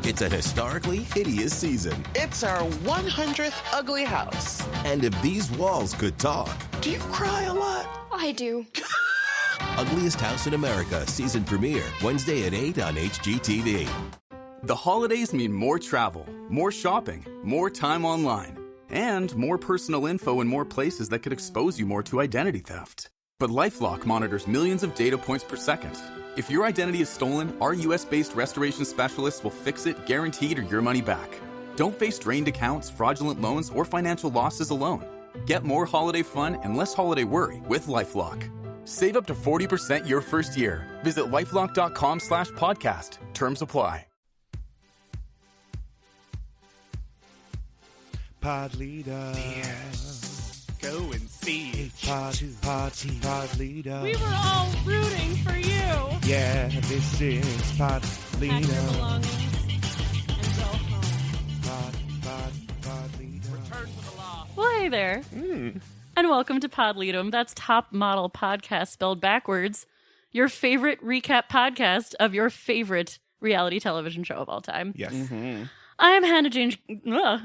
It's a historically hideous season. It's our 100th ugly house. And if these walls could talk... Do you cry a lot? I do. Ugliest House in America season premiere Wednesday at 8 on HGTV. The holidays mean more travel, more shopping, more time online, and more personal info in more places that could expose you more to identity theft. But LifeLock monitors millions of data points per second. If your identity is stolen, our U.S.-based restoration specialists will fix it guaranteed or your money back. Don't face drained accounts, fraudulent loans, or financial losses alone. Get more holiday fun and less holiday worry with LifeLock. Save up to 40% your first year. Visit LifeLock.com/podcast. Terms apply. Pod leader. Go and see. Pod leader. We were all rooting for you. Yeah, this is pod leader. Pack your belongings and go home. Pod leader. Return to the law. Well, hey there. And welcome to Pod Leadum. That's Top Model Podcast spelled backwards. Your favorite recap podcast of your favorite reality television show of all time. Yes. I am Hannah Jane...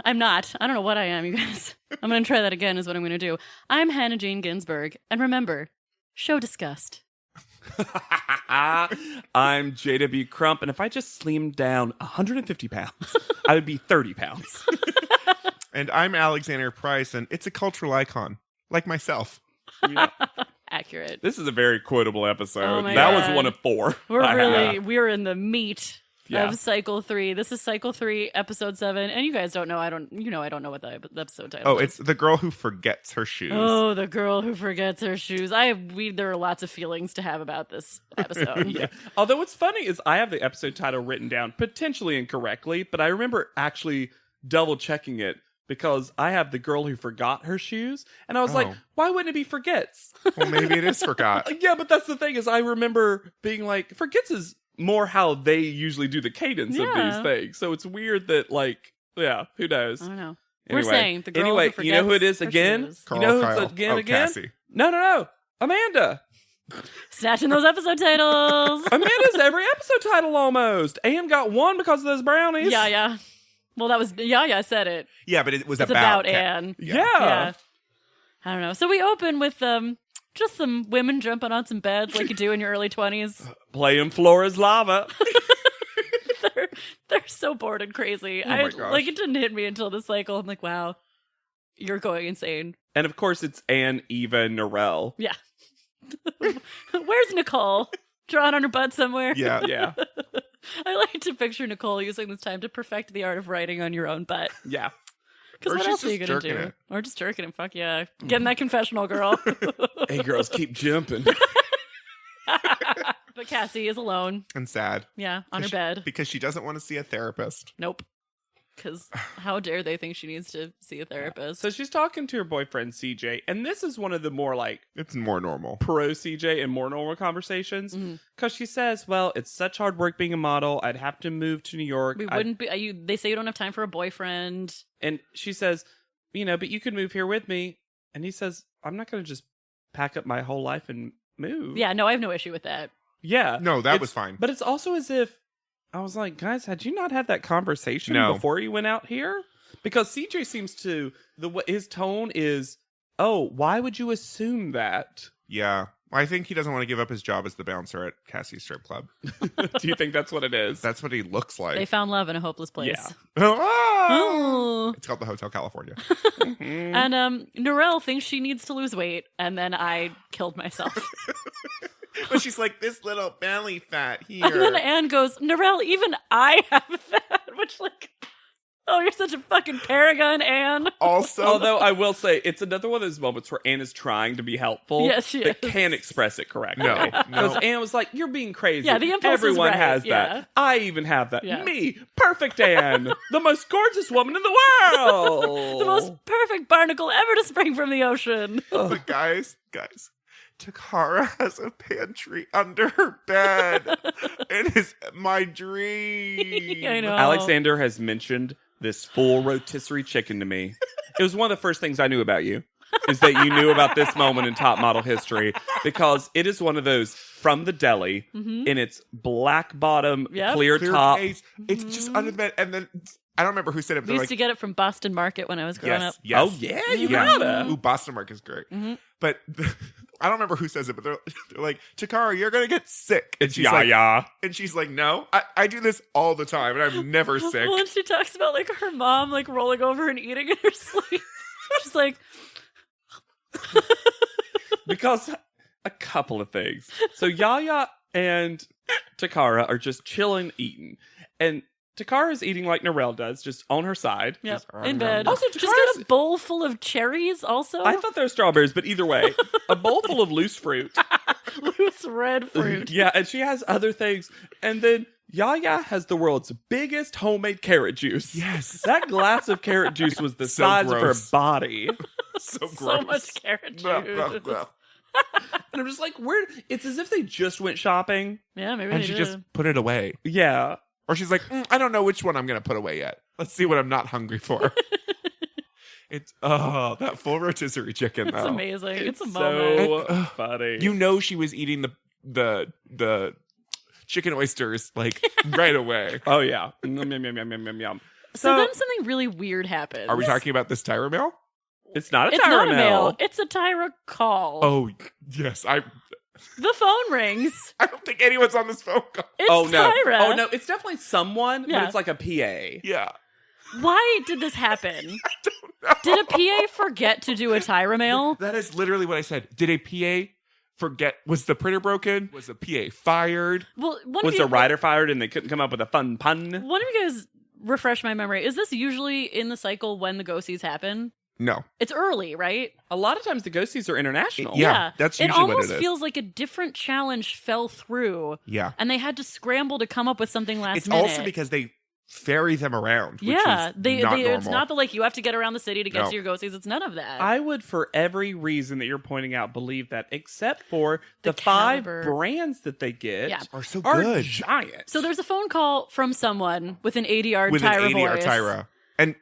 I'm not. I don't know what I am, you guys. I'm going to try that again is what I'm going to do. I'm Hannah Jane Ginsburg. And remember, show disgust. I'm JW Crump, and if I just slimmed down 150 pounds, I would be 30 pounds. And I'm Alexander Price, and it's a cultural icon, like myself. Accurate. This is a very quotable episode. Oh my That God. was one of 4. We're in the meat Yeah. of Cycle 3. This is Cycle 3, Episode 7. And you guys don't know, I don't know what the episode title Oh, is. it's the girl who forgets her shoes. Oh, the girl who forgets her shoes. There are lots of feelings to have about this episode. Yeah. Although what's funny is I have the episode title written down potentially incorrectly, but I remember actually double checking it because I have the girl who forgot her shoes, and I was like, why wouldn't it be forgets? Well, maybe it is forgot. Yeah, but that's the thing is I remember being like, forgets is more how they usually do the cadence of Yeah. these things. So it's weird that who knows? I don't know. Anyway. We're saying the girl who Anyway, forgets you know who it is her again? shoes. Carl, You know who Kyle. it's again? Cassie. No. Amanda. Snatching those episode titles. Amanda's every episode title almost. Anne got one because of those brownies. Yeah. Well, that was... Yeah, said it. Yeah, but it was It's about about Anne. Yeah. I don't know. So we open with just some women jumping on some beds like you do in your early 20s. Playing Flora's Lava. They're so bored and crazy. my gosh. Like, it didn't hit me until this cycle. I'm like, wow, you're going insane. And of course, it's Anne, Eva, and Norelle. Yeah. Where's Nicole? Drawn on her butt somewhere? Yeah. Yeah. I like to picture Nicole using this time to perfect the art of writing on your own butt. Yeah. Because Or what she's else are you just going to do? jerking it. Or just jerking it. Fuck yeah. Get in that confessional, girl. Hey, girls, keep jumping. But Cassie is alone. And sad. Yeah, on her bed. Because she doesn't want to see a therapist. Nope. Because how dare they think she needs to see a therapist? So she's talking to her boyfriend, CJ. And this is one of the more It's more normal. pro CJ and more normal conversations. Because she says, well, it's such hard work being a model. I'd have to move to New York. We wouldn't be. They say you don't have time for a boyfriend. And she says, but you could move here with me. And he says, I'm not going to just pack up my whole life and move. Yeah, no, I have no issue with that. Yeah. No, that was fine. But it's also as if, I was like, guys, had you not had that conversation before you went out here? Because CJ seems to, his tone is, oh, why would you assume that? Yeah. I think he doesn't want to give up his job as the bouncer at Cassie's strip club. Do you think that's what it is? That's what he looks like. They found love in a hopeless place. Yeah. Oh. It's called the Hotel California. And Norelle thinks she needs to lose weight, and then I killed myself. But she's like, this little belly fat here. And then Anne goes, Norelle, even I have that. Which, oh, you're such a fucking paragon, Anne. Also, Although I will say, it's another one of those moments where Anne is trying to be helpful. Yes, she but is. can't express it correctly. No. Because Anne was like, you're being crazy. Yeah, the impulse is Everyone right, has yeah. that. I even have that. Yeah. Me, perfect Anne. The most gorgeous woman in the world. The most perfect barnacle ever to spring from the ocean. but guys, Takara has a pantry under her bed. It is my dream. I know. Alexander has mentioned this full rotisserie chicken to me. It was one of the first things I knew about you. is that you knew about this moment in top model history, because it is one of those from the deli in its black bottom, clear top. Case. It's just under the bed. And then I don't remember who said it. But we used to get it from Boston Market when I was growing up. Yes. Oh, yeah, you gotta. Ooh, Boston Market is great. But I don't remember who says it, but they're like, Takara, you're going to get sick. And she's like, and she's like, no, I do this all the time, and I'm never sick. Well, and she talks about like her mom like rolling over and eating in her sleep. She's like, because a couple of things. So Yaya and Takara are just chilling, eating, and Takara's eating like Narelle does, just on her side. Yep, in bed. Also, she's got a bowl full of cherries also. I thought they were strawberries, but either way, a bowl full of loose fruit. Loose red fruit. Yeah, and she has other things. And then Yaya has the world's biggest homemade carrot juice. Yes. That glass of carrot juice was the size of her body. So gross. So much carrot juice. And I'm just like, it's as if they just went shopping. Yeah, maybe And they she did. just put it away. Yeah. Or she's like, I don't know which one I'm going to put away yet. Let's see what I'm not hungry for. It's, that full rotisserie chicken, though. It's amazing. It's a so moment. funny. You know she was eating the chicken oysters, like, right away. Oh, yeah. Yum, yum, yum, yum, yum, yum. So then something really weird happens. Are we talking about this Tyra mail? It's not a It's Tyra not a mail. mail. It's a Tyra call. Oh, yes. The phone rings. I don't think anyone's on this phone call. It's no. Tyra. Oh, no. It's definitely someone, Yeah. but it's like a PA. Yeah. Why did this happen? I don't know. Did a PA forget to do a Tyra mail? That is literally what I said. Did a PA forget? Was the printer broken? Was the PA fired? Well, Was the writer fired and they couldn't come up with a fun pun? One of you guys refresh my memory. Is this usually in the cycle when the go-sees happen? No. It's early, right? A lot of times the ghosties are international. Yeah, that's usually what it almost is. feels like a different challenge fell through. Yeah. And they had to scramble to come up with something last It's minute. also because they ferry them around. Which yeah, is they not normal. it's not the like you have to get around the city to get No. to your go-sees. It's none of that. I would, for every reason that you're pointing out, believe that, except for The the 5 caliber. brands that they get Yeah. Are so are good. giant. So there's a phone call from someone with an ADR With Tyra an ADR voice Tyra.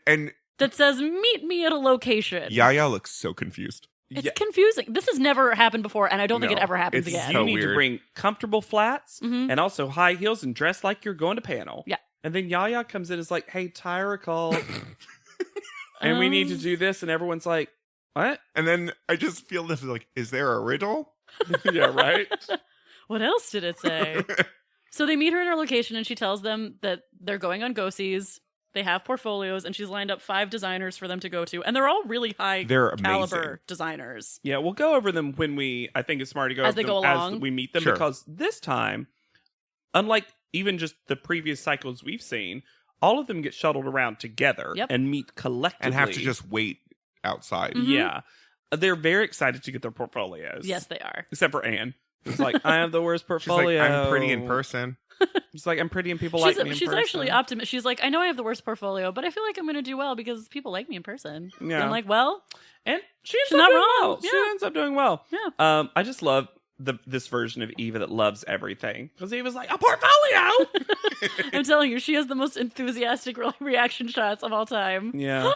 And that says, "Meet me at a location." Yaya looks so confused. It's confusing. This has never happened before, and I don't think it No, ever happens it's again. You so need weird. to bring comfortable flats Mhm. and also high heels and dress like you're going to panel. Yeah. And then Yaya comes in and is like, hey, Tyra called. And we need to do this. And everyone's like, what? And then I just feel this like, is there a riddle? Yeah, right? What else did it say? So they meet her in her location, and she tells them that they're going on go-sees. They have portfolios, and she's lined up 5 designers for them to go to, and they're all really high They're caliber amazing. designers. Yeah, we'll go over them when I think it's smart to go As over they them go along? as we meet them, Sure. because this time, unlike even just the previous cycles we've seen, all of them get shuttled around together Yep. and meet collectively. And have to just wait outside. Mhm. Yeah. They're very excited to get their portfolios. Yes, they are. Except for Anne. It's like, I have the worst She's like, portfolio. I'm pretty in person. She's like, I'm pretty and people like me in She's person. actually optimistic. She's like, I know I have the worst portfolio, but I feel like I'm going to do well because people like me in person. Yeah. And I'm like, well, And she ends She's up not doing wrong. well. She Yeah. ends up doing well. Yeah. I just love this version of Eva that loves everything. Because Eva's like, a portfolio! I'm telling you, she has the most enthusiastic reaction shots of all time. Yeah.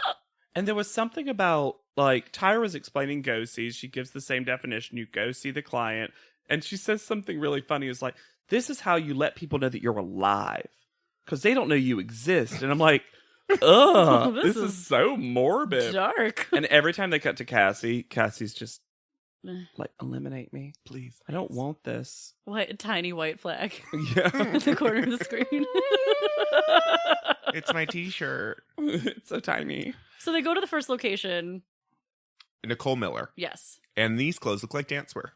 And there was something about, like, Tyra was explaining go-sees. She gives the same definition. You go see the client. And she says something really funny. It's like, this is how you let people know that you're alive. Because they don't know you exist. And I'm like, ugh, This this is is so morbid. Dark. And every time they cut to Cassie's just like, eliminate me. Please. I don't want this. Tiny white flag Yeah. in the corner of the screen. It's my t-shirt. It's so tiny. So they go to the first location. Nicole Miller. Yes. And these clothes look like dancewear.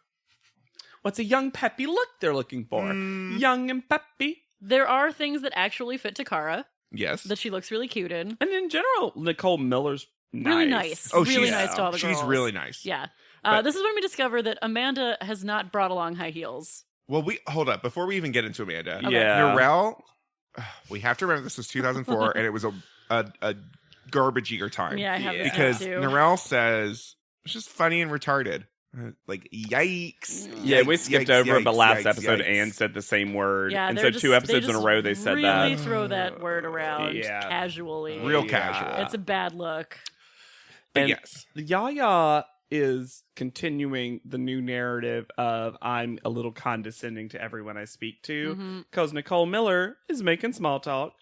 What's a young peppy look they're looking for? Young and peppy. There are things that actually fit Takara Yes. that she looks really cute in. And in general, Nicole Miller's nice. Really nice. Oh, really she's- nice to all the girls. She's really nice. Yeah. But- This is when we discover that Amanda has not brought along high heels. Well, hold up. Before we even get into Amanda. Okay. Yeah. Narelle, we have to remember this was 2004, and it was a garbage year time. Yeah, I have this Because note too. Narelle says, it's just funny and retarded. Like, yikes. Yeah, we Yikes, skipped yikes, over it, but yikes, last yikes, episode, yikes. Anne said the same word. Yeah, and they're so 2 episodes in a row they said that. really throw that word around Yeah. casually. Real Yeah. casual. It's a bad look. But And yes. Yaya is continuing the new narrative of I'm a little condescending to everyone I speak to, because Nicole Miller is making small talk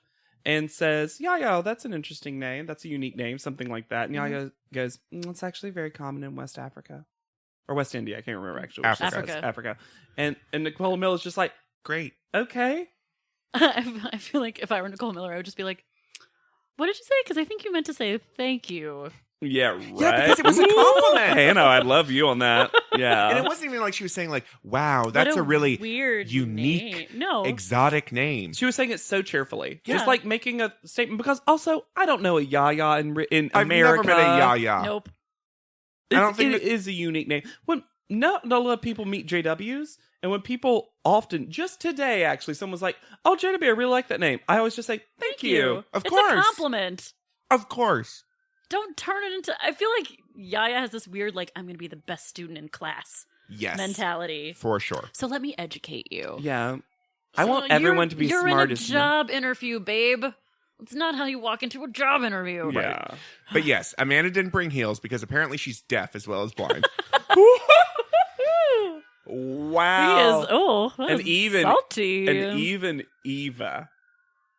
and says, yeah, that's an interesting name. That's a unique name, something like that. And Yaya goes, it's actually very common in West Africa. Or West India, I can't remember actually. Africa. And Nicole Miller is just like, great. Okay. I feel like if I were Nicole Miller, I would just be like, what did you say? Because I think you meant to say thank you. Yeah, right. Yeah, because it was a compliment. Hannah, I love you on that. Yeah. And it wasn't even like she was saying like, wow, that's a really weird unique, exotic name. She was saying it so cheerfully. Yeah. Just like making a statement. Because also, I don't know a Yaya in I've America. I've never met a Yaya. Nope. I don't think it is a unique name. When not a lot of people meet JWs, and when people often, just today actually, someone was like, oh, JW, I really like that name. I always just say, thank you. Of course. It's a compliment. Of course. Don't turn it into... I feel like Yaya has this weird, like, I'm going to be the best student in class mentality. For sure. So let me educate you. Yeah. I want everyone to be smart You're as in a job interview, babe. It's not how you walk into a job interview. Yeah. Right? But yes, Amanda didn't bring heels because apparently she's deaf as well as blind. Wow. He is, salty. And even Eva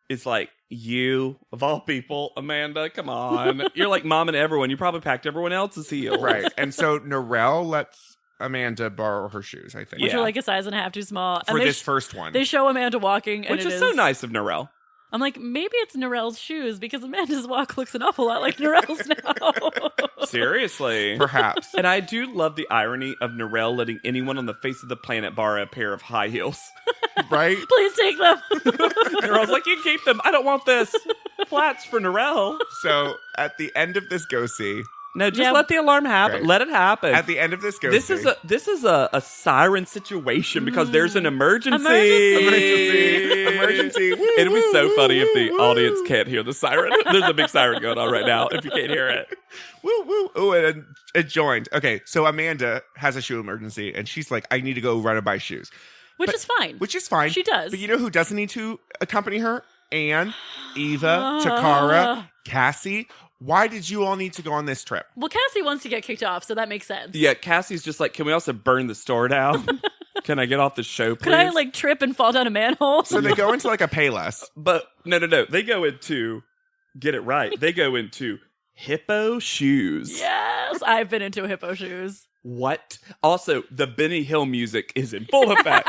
is like, you, of all people, Amanda, come on. You're like mom and everyone. You probably packed everyone else's heels. Right. And so Norelle lets Amanda borrow her shoes, I think. Which are like a size and a half too small. For this first one. They show Amanda walking. And which is so nice of Norelle. I'm like, maybe it's Norelle's shoes because Amanda's walk looks an awful lot like Norelle's now. Seriously. Perhaps. And I do love the irony of Norelle letting anyone on the face of the planet borrow a pair of high heels. Right? Please take them. Norelle's like, you keep them. I don't want this. Flats for Norelle. So at the end of this go-see... No, just let the alarm happen. Right. Let it happen. At the end of this go-see... This is a siren situation because there's an emergency. Emergency. Woo, It'd be so woo, funny if the woo. audience can't hear the siren. There's a big siren going on right now if you can't hear it. Woo, woo. Oh, and it joined. Okay, so Amanda has a shoe emergency, and she's like, I need to go run and buy shoes. Which is fine. Which is fine. She does. But you know who doesn't need to accompany her? Anne, Eva, Takara, Cassie. Why did you all need to go on this trip? Well, Cassie wants to get kicked off, so that makes sense. Yeah, Cassie's just like, can we also burn the store down? Can I get off the show, please? Could I, like, trip and fall down a manhole? So they go into, like, a Payless. But, no. They go into, get it right, they go into hippo shoes. Yes, I've been into hippo shoes. What? Also, the Benny Hill music is in full effect.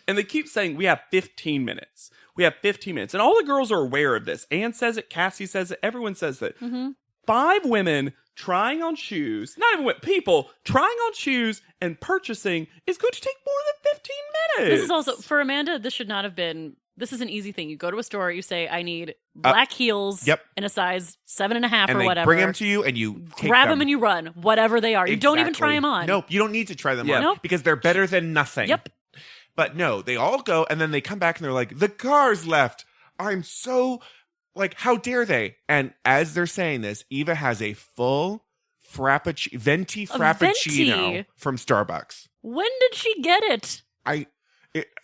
And they keep saying, we have 15 minutes. We have 15 minutes. And all the girls are aware of this. Anne says it. Cassie says it. Everyone says it. Mm-hmm. 5 women trying on shoes, not even people, trying on shoes and purchasing is going to take more than 15 minutes. This is also, for Amanda, this should not have been, this is an easy thing. You go to a store, you say, I need black heels in a size 7.5 or whatever. Bring them to you and you grab them and you run, whatever they are. You don't even try them on. Nope, you don't need to try them on because they're better than nothing. Yep. But no, they all go and then they come back and they're like, the car's left. I'm so, like, how dare they? And as they're saying this, Eva has a full venti frappuccino from Starbucks. When did she get it?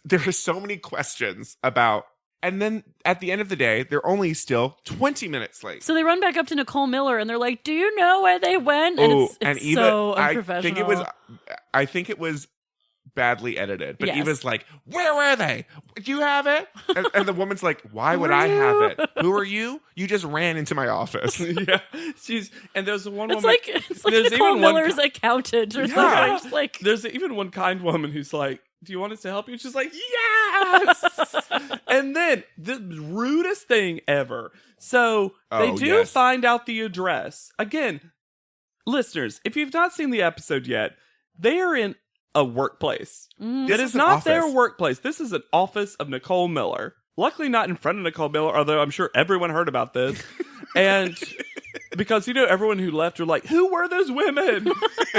There are so many questions about, and then at the end of the day, they're only still 20 minutes late. So they run back up to Nicole Miller and they're like, do you know where they went? And it's Eva, so unprofessional. I think it was badly edited, but yes. Eva's like, where were they? Do you have it? And the woman's like, why would I have it? Who are you? You just ran into my office. Yeah, and there's one woman. It's like Nicole Miller's accountant or something. Just like, there's even one kind woman who's like, do you want us to help you? She's like, yes. And then the rudest thing ever. So they do find out the address. Again, listeners, if you've not seen the episode yet, they are in a workplace. This is not their workplace. This is an office of Nicole Miller. Luckily not in front of Nicole Miller, although I'm sure everyone heard about this. And because, everyone who left are like, who were those women?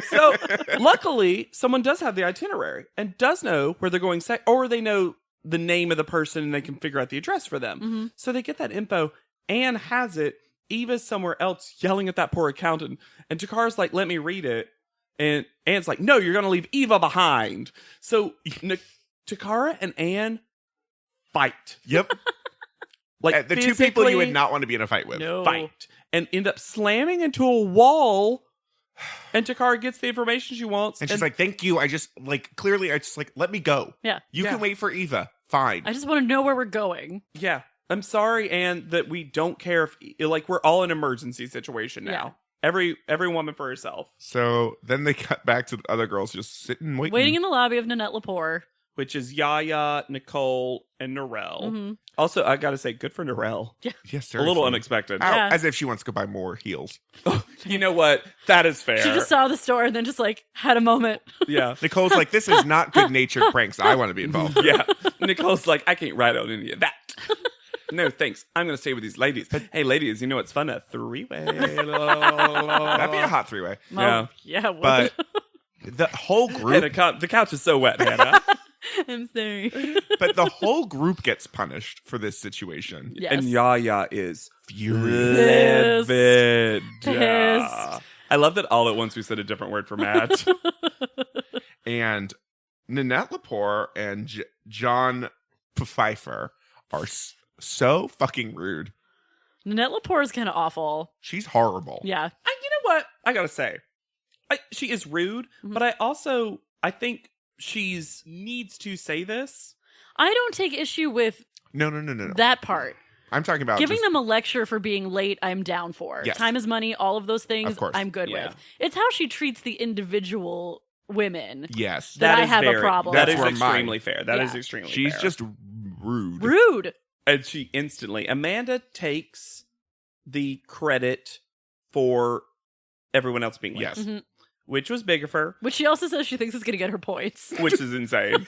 So luckily, someone does have the itinerary and does know where they're going, or they know the name of the person and they can figure out the address for them. Mm-hmm. So they get that info. Anne has it. Eva's somewhere else yelling at that poor accountant. And Takara's like, let me read it. And Anne's like, no, you're going to leave Eva behind. So Takara and Anne fight. Yep. Like the two people you would not want to be in a fight with. No. Fight. and end up slamming into a wall. And Takara gets the information she wants. And she's like, thank you. I just, clearly, I just, let me go. Yeah. You can wait for Eva. Fine. I just want to know where we're going. Yeah. I'm sorry, Anne, that we don't care if, we're all in an emergency situation now. Yeah. Every woman for herself. So then they cut back to the other girls just sitting, waiting in the lobby of Nanette Lepore. Which is Yaya, Nicole, and Narelle. Mm-hmm. Also, I gotta say, good for Narelle. Yeah. Yes, seriously. A little unexpected. Yeah. As if she wants to buy more heels. You know what? That is fair. She just saw the store and then just had a moment. Yeah. Nicole's like, this is not good-natured pranks. I want to be involved. Yeah. Nicole's like, I can't ride on any of that. No, thanks. I'm going to stay with these ladies. Hey, ladies, you know what's fun? A three-way. That'd be a hot three-way. Yeah. Yeah. But the whole group... Hey, the couch is so wet, Hannah. I'm sorry. But the whole group gets punished for this situation. Yes. And Yaya is furious. Livid. Pissed. I love that all at once we said a different word for Matt. And Nanette Lepore and John Pfeiffer are so fucking rude. Nanette Lepore is kind of awful. She's horrible. Yeah. You know what? I gotta say, she is rude, but I think she's needs to say this. I don't take issue with no. that part. I'm talking about giving them a lecture for being late. I'm down for. Yes. Time is money. All of those things. Of course. I'm good with. It's how she treats the individual women. Yes, that I have a problem. That with. is extremely fair. That is extremely. She's fair. just rude. Rude. And she instantly. Amanda takes the credit for everyone else being late. Yes. Mm-hmm. Which was big of her. Which she also says she thinks is going to get her points. Which is insane.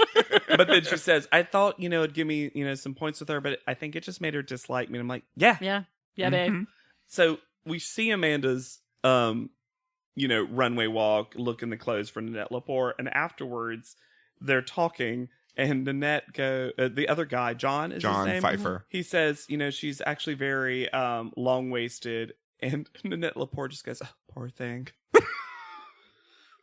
But then she says, I thought, it'd give me, some points with her, but I think it just made her dislike me. And I'm like, yeah. Yeah. Yeah, babe. Mm-hmm. So we see Amanda's, runway walk, look in the clothes for Nanette Lepore. And afterwards, they're talking. And Nanette the other guy, John is his name? Pfeiffer. He says, she's actually very long-waisted. And Nanette Lepore just goes, oh, poor thing.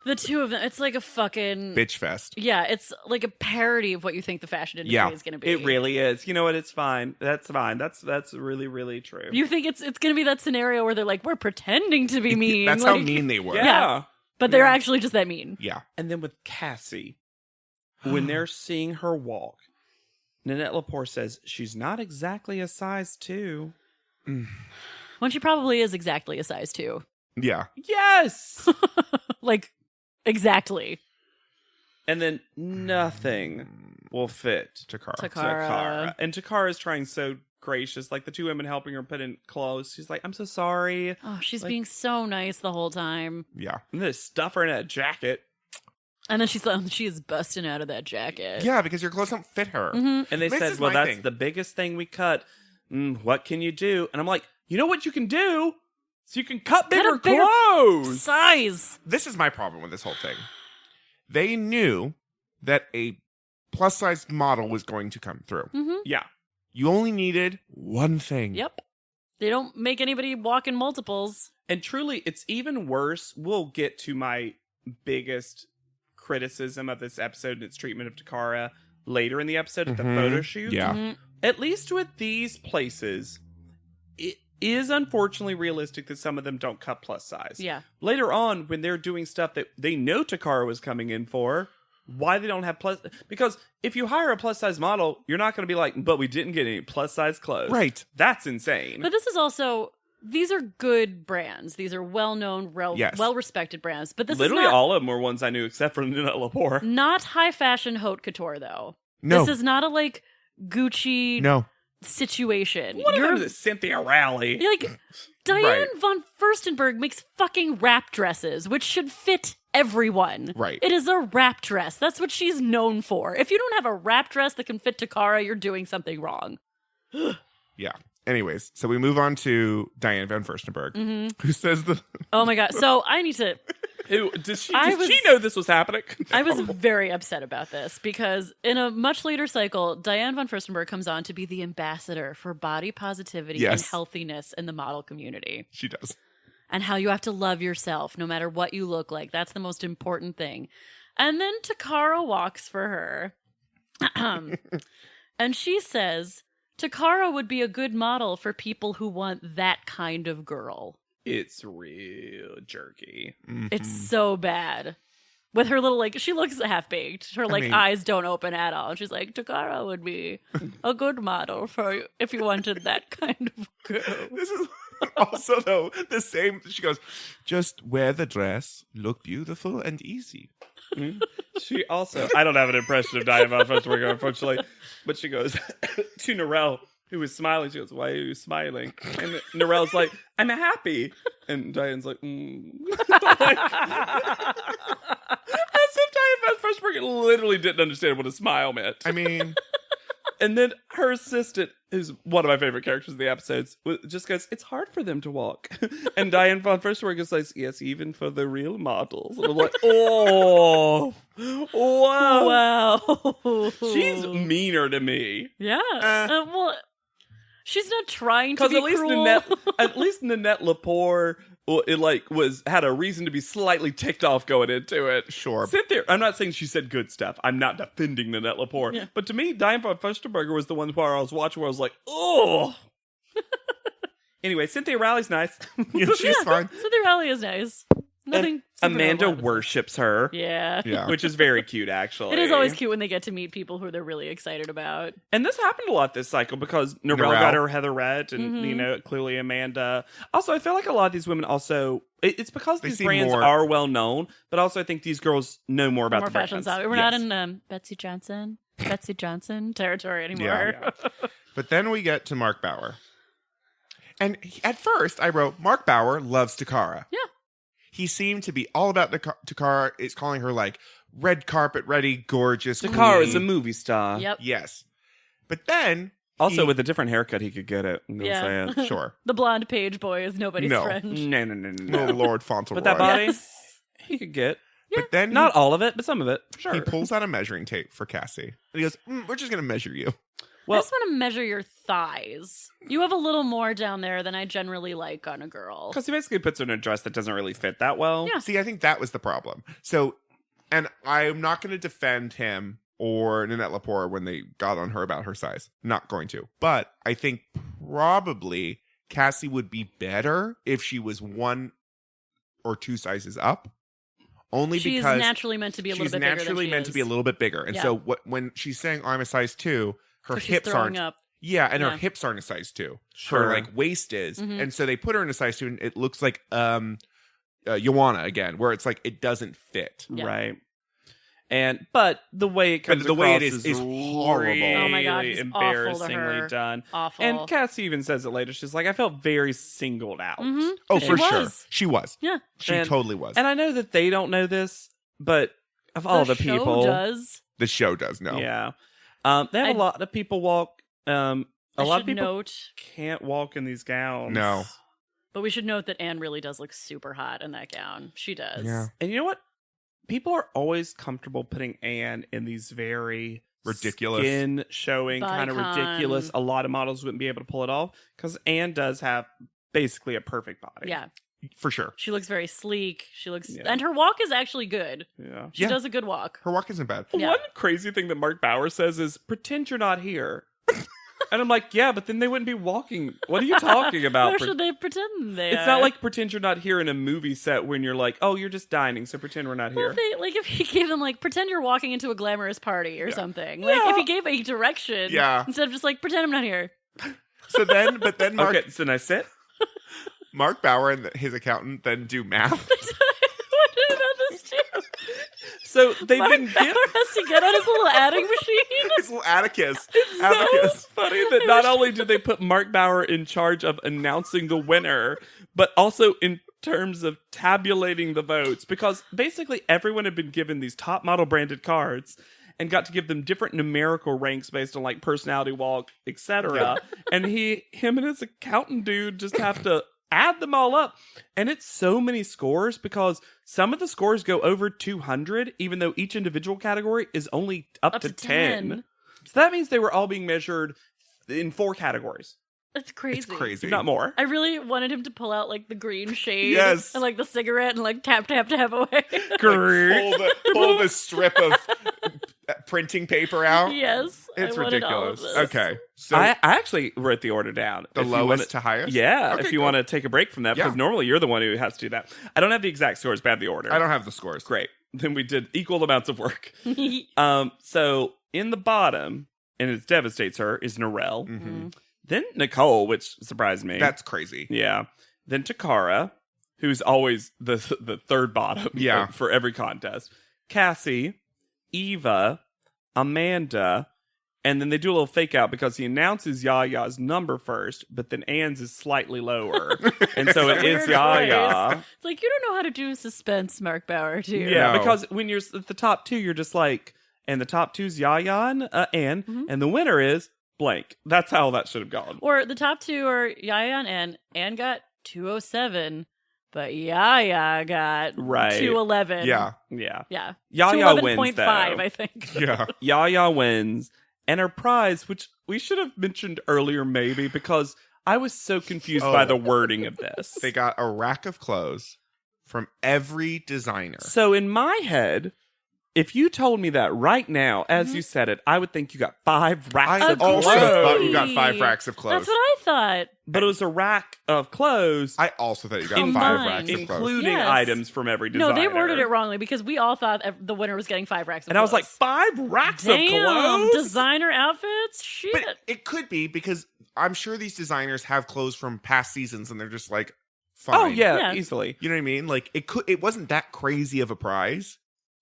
The two of them, it's like a fucking... bitch fest. Yeah, it's like a parody of what you think the fashion industry is going to be. It really is. You know what? It's fine. That's fine. That's really, really true. You think it's going to be that scenario where they're like, we're pretending to be mean. That's how mean they were. Yeah. But they're actually just that mean. Yeah. And then with Cassie, when they're seeing her walk, Nanette Lepore says she's not exactly a size 2. When she probably is exactly a size 2. Yeah. Yes! Exactly. And then nothing will fit Takara. And Takara is trying so gracious. The two women helping her put in clothes. She's like, I'm so sorry. Oh, she's being so nice the whole time. Yeah. I'm going to stuff her in a jacket. And then she is busting out of that jacket. Yeah, because your clothes don't fit her. Mm-hmm. And they said, well, that's the biggest thing we cut. What can you do? And I'm like, you know what you can do? So you can cut bigger clothes. Size. This is my problem with this whole thing. They knew that a plus-size model was going to come through. Mm-hmm. Yeah. You only needed one thing. Yep. They don't make anybody walk in multiples. And truly, it's even worse. We'll get to my biggest criticism of this episode and its treatment of Takara later in the episode at the photo shoot. Yeah. Mm-hmm. At least with these places, it is unfortunately realistic that some of them don't cut plus size. Yeah. Later on, when they're doing stuff that they know Takara was coming in for, why they don't have plus... Because if you hire a plus size model, you're not going to be like, but we didn't get any plus size clothes. Right. That's insane. But this is also... These are good brands. These are well-known, well-respected brands. But this literally is not, all of them were ones I knew except for Nanette Lepore. not high-fashion haute couture, though. No. This is not a, Gucci situation. One of them is Cynthia Rowley. Diane von Furstenberg makes fucking wrap dresses, which should fit everyone. Right. It is a wrap dress. That's what she's known for. If you don't have a wrap dress that can fit Takara, you're doing something wrong. Yeah. Anyways, so we move on to Diane van Furstenberg, who says the... Oh my God. So I need to... Did she know this was happening? I was very upset about this because in a much later cycle, Diane von Furstenberg comes on to be the ambassador for body positivity and healthiness in the model community. She does. And how you have to love yourself no matter what you look like. That's the most important thing. And then Takara walks for her. And she says, Takara would be a good model for people who want that kind of girl. It's real jerky. Mhm. It's so bad. With her little, like, she looks half-baked. Her, like, eyes don't open at all. She's like, Takara would be a good model for you if you wanted that kind of girl. This is also, though, the same. She goes, just wear the dress, look beautiful and easy. She also, I don't have an impression of Diane von Furstenberg, unfortunately, but she goes to Narelle, who was smiling. She goes, why are you smiling? And Narelle's like, I'm happy. And Diane's like, Like, as if Diane von Furstenberg literally didn't understand what a smile meant. I mean... And then her assistant, who's one of my favorite characters in the episodes, just goes, it's hard for them to walk. And Diane von Furstenberg is like, yes, even for the real models. And I'm like, oh, wow. Wow. She's meaner to me. Yeah. Well, she's not trying to be Because cruel. at least Nanette Lepore, had a reason to be slightly ticked off going into it. Sure. Cynthia, I'm not saying she said good stuff. I'm not defending Nanette Lepore. Yeah. But to me, Diane von Furstenberg was the one where I was watching where I was like, oh. Anyway, Cynthia Rowley's nice. Yeah, she's fine. Cynthia Rowley is nice. Nothing. And Amanda worships her. Yeah. Yeah. Which is very cute, actually. It is always cute when they get to meet people who they're really excited about. And this happened a lot this cycle because Narelle got her Heatherette and, clearly Amanda. Also, I feel like a lot of these women also, it's because these brands are well known, but also I think these girls know more about the fashion brands. We're not in Betsy Johnson territory anymore. Yeah. But then we get to Mark Bauer. And at first, I wrote, Mark Bauer loves Takara. Yeah. He seemed to be all about Takara. Is calling her, like, red carpet ready, gorgeous Takara is a queen. movie star. Yep. Yes. But then... Also, with a different haircut, he could get it. I'm gonna say it. Sure. The blonde page boy is nobody's friend. No. Oh, Lord Fauntleroy. With that body, Yes. he could get. But then Not all of it, but some of it. Sure. he pulls out a measuring tape for Cassie. And he goes, we're just going to measure you. I just want to measure your thighs. You have a little more down there than I generally like on a girl. Because he basically puts her in a dress that doesn't really fit that well. Yeah. See, I think that was the problem. So, and I'm not going to defend him or Nanette Lepore when they got on her about her size. Not going to. But I think probably Cassie would be better if she was 1 or 2 sizes up. Only she's because naturally meant to be a little bit bigger. She's naturally meant to be a little bit bigger. And so when she's saying, I'm a size 2, her hips aren't up. Yeah, and her hips aren't a size 2. Sure. Her like waist is. Mm-hmm. And so they put her in a size 2 and it looks like Joanna again, where it's like it doesn't fit. Yeah. Right. But the way it comes the way it across is horrible. really Oh my God, it's awful to embarrassingly her. done. Awful. And Cassie even says it later. She's like, I felt very singled out. Mm-hmm. Oh, She for sure. was. She was. Yeah. She totally was. And I know that they don't know this, but of all the show people, does. The show does know. yeah, they have a lot of people walk. A lot of people can't walk in these gowns. No. But we should note that Anne really does look super hot in that gown. She does. Yeah. And you know what? People are always comfortable putting Anne in these very ridiculous, skin showing, kind of Bodycon. ridiculous. A lot of models wouldn't be able to pull it off because Anne does have basically a perfect body. Yeah. For sure. She looks very sleek. She looks, Yeah. and her walk is actually good. Yeah. She does a good walk. Her walk isn't bad. Yeah. One crazy thing that Mark Bauer says is, pretend you're not here. And I'm like, yeah, but then they wouldn't be walking. What are you talking about? Where should they pretend they It's are? not like pretend you're not here in a movie set when you're like, oh, you're just dining, so pretend we're not Well, here. if he gave them like pretend you're walking into a glamorous party or something. Like if he gave a direction, instead of just like pretend I'm not here. So then, Mark, Okay, so now sit. Mark Bauer and his accountant then do math. What about this too? So they've Mark been Bauer has to get on his little adding machine. His little Atticus. so funny that not only did they put Mark Bauer in charge of announcing the winner, but also in terms of tabulating the votes, because basically everyone had been given these top model branded cards and got to give them different numerical ranks based on like personality walk, etc. And him and his accountant dude just have to add them all up. And it's so many scores because some of the scores go over 200, even though each individual category is only up to 10. So that means they were all being measured in 4 categories. That's crazy. It's crazy. Not more. I really wanted him to pull out like the green shade Yes. and like the cigarette and like tap away. Green. Pull the strip of printing paper out. Yes. It's I wanted all of ridiculous. this. Okay. So I actually wrote the order down. the If you lowest wanna- to highest? Yeah, Okay, if you go. want to take a break from that, because Yeah. normally you're the one who has to do that. I don't have the exact scores, but I have the order. I don't have the scores. Great. Then we did equal amounts of work. So in the bottom, and it devastates her, is Narelle. Mm-hmm. Then Nicole, which surprised me. That's crazy. Yeah. Then Takara, who's always the third bottom Yeah. for every contest. Cassie, Eva, Amanda, and then they do a little fake out because he announces Yaya's number first, but then Anne's is slightly lower. And so it is Weird Yaya. choice. It's like, you don't know how to do suspense, Mark Bauer, do you? Yeah, No. because when you're at the top two, you're just like, and the top two's Yaya and Anne, Mhm. and the winner is blank. That's how that should have gone. Or the top two are Yaya and Anne. Anne got 207, but Yaya got Right. 211. Yeah. Yeah. Yeah. Yaya wins, 211.5, though. I think. Yeah. Yaya wins, and her prize, which we should have mentioned earlier, maybe, because I was so confused by the wording of this. They got a rack of clothes from every designer. So in my head, if you told me that right now, as you said it, I would think you got 5 racks I of also clothes. thought you got 5 racks of clothes. That's what I thought. But it was a rack of clothes, I also thought you got Combined. 5 racks of clothes. including Yes. items from every designer. No, they worded it wrongly because we all thought the winner was getting 5 racks of And I was like, clothes. 5 racks of Damn, clothes? designer outfits? Shit. But it could be because I'm sure these designers have clothes from past seasons and they're just like, fine. Oh, yeah, Yeah. easily. You know what I mean? Like it wasn't that crazy of a prize.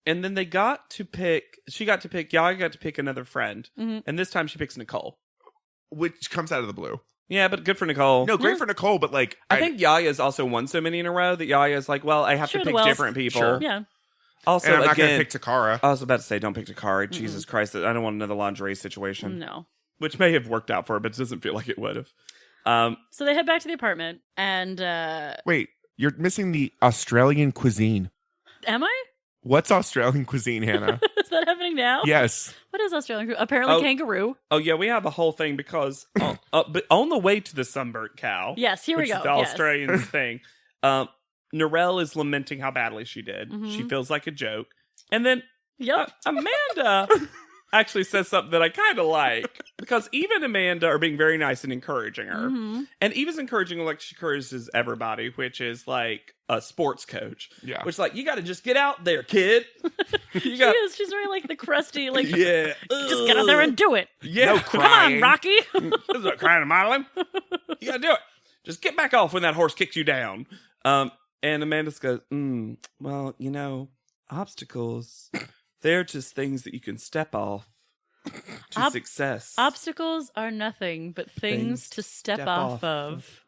And then she got to pick, Yaya got to pick another friend. Mhm. And this time she picks Nicole. Which comes out of the blue. Yeah, but good for Nicole. No, great for Nicole, but like I think Yaya's also won so many in a row that Yaya's like, well, I have Sure, to the pick Wells. different people. Sure. Yeah. Also, and I'm not again, gonna pick Takara. I was about to say, don't pick Takara. Jesus Christ, I don't want another lingerie situation. No. Which may have worked out for her, but it doesn't feel like it would have. So they head back to the apartment, and Wait, you're missing the Australian cuisine. am I? What's Australian cuisine, Hannah? Is that happening now? Yes. What is Australian food? Apparently Oh. kangaroo. Oh, yeah, we have a whole thing because but on the way to the sunburnt cow, Yes, here we which go. is the Yes. Australian thing, Narelle is lamenting how badly she did. Mhm. She feels like a joke. And then Yep. Amanda actually says something that I kind of like because Eva and Amanda are being very nice and encouraging her. Mhm. And Eva's encouraging her like she encourages everybody, which is like a sports coach. Yeah. Which is like, you got to just get out there, kid. You got, She is. She's very like the crusty, like, yeah. just get out there and do it. Yeah. No Come crying. on, Rocky. This is not crying and modeling. You got to do it. Just get back off when that horse kicks you down. And Amanda goes, well, you know, obstacles, they're just things that you can step off to success. Obstacles are nothing but things to step off of.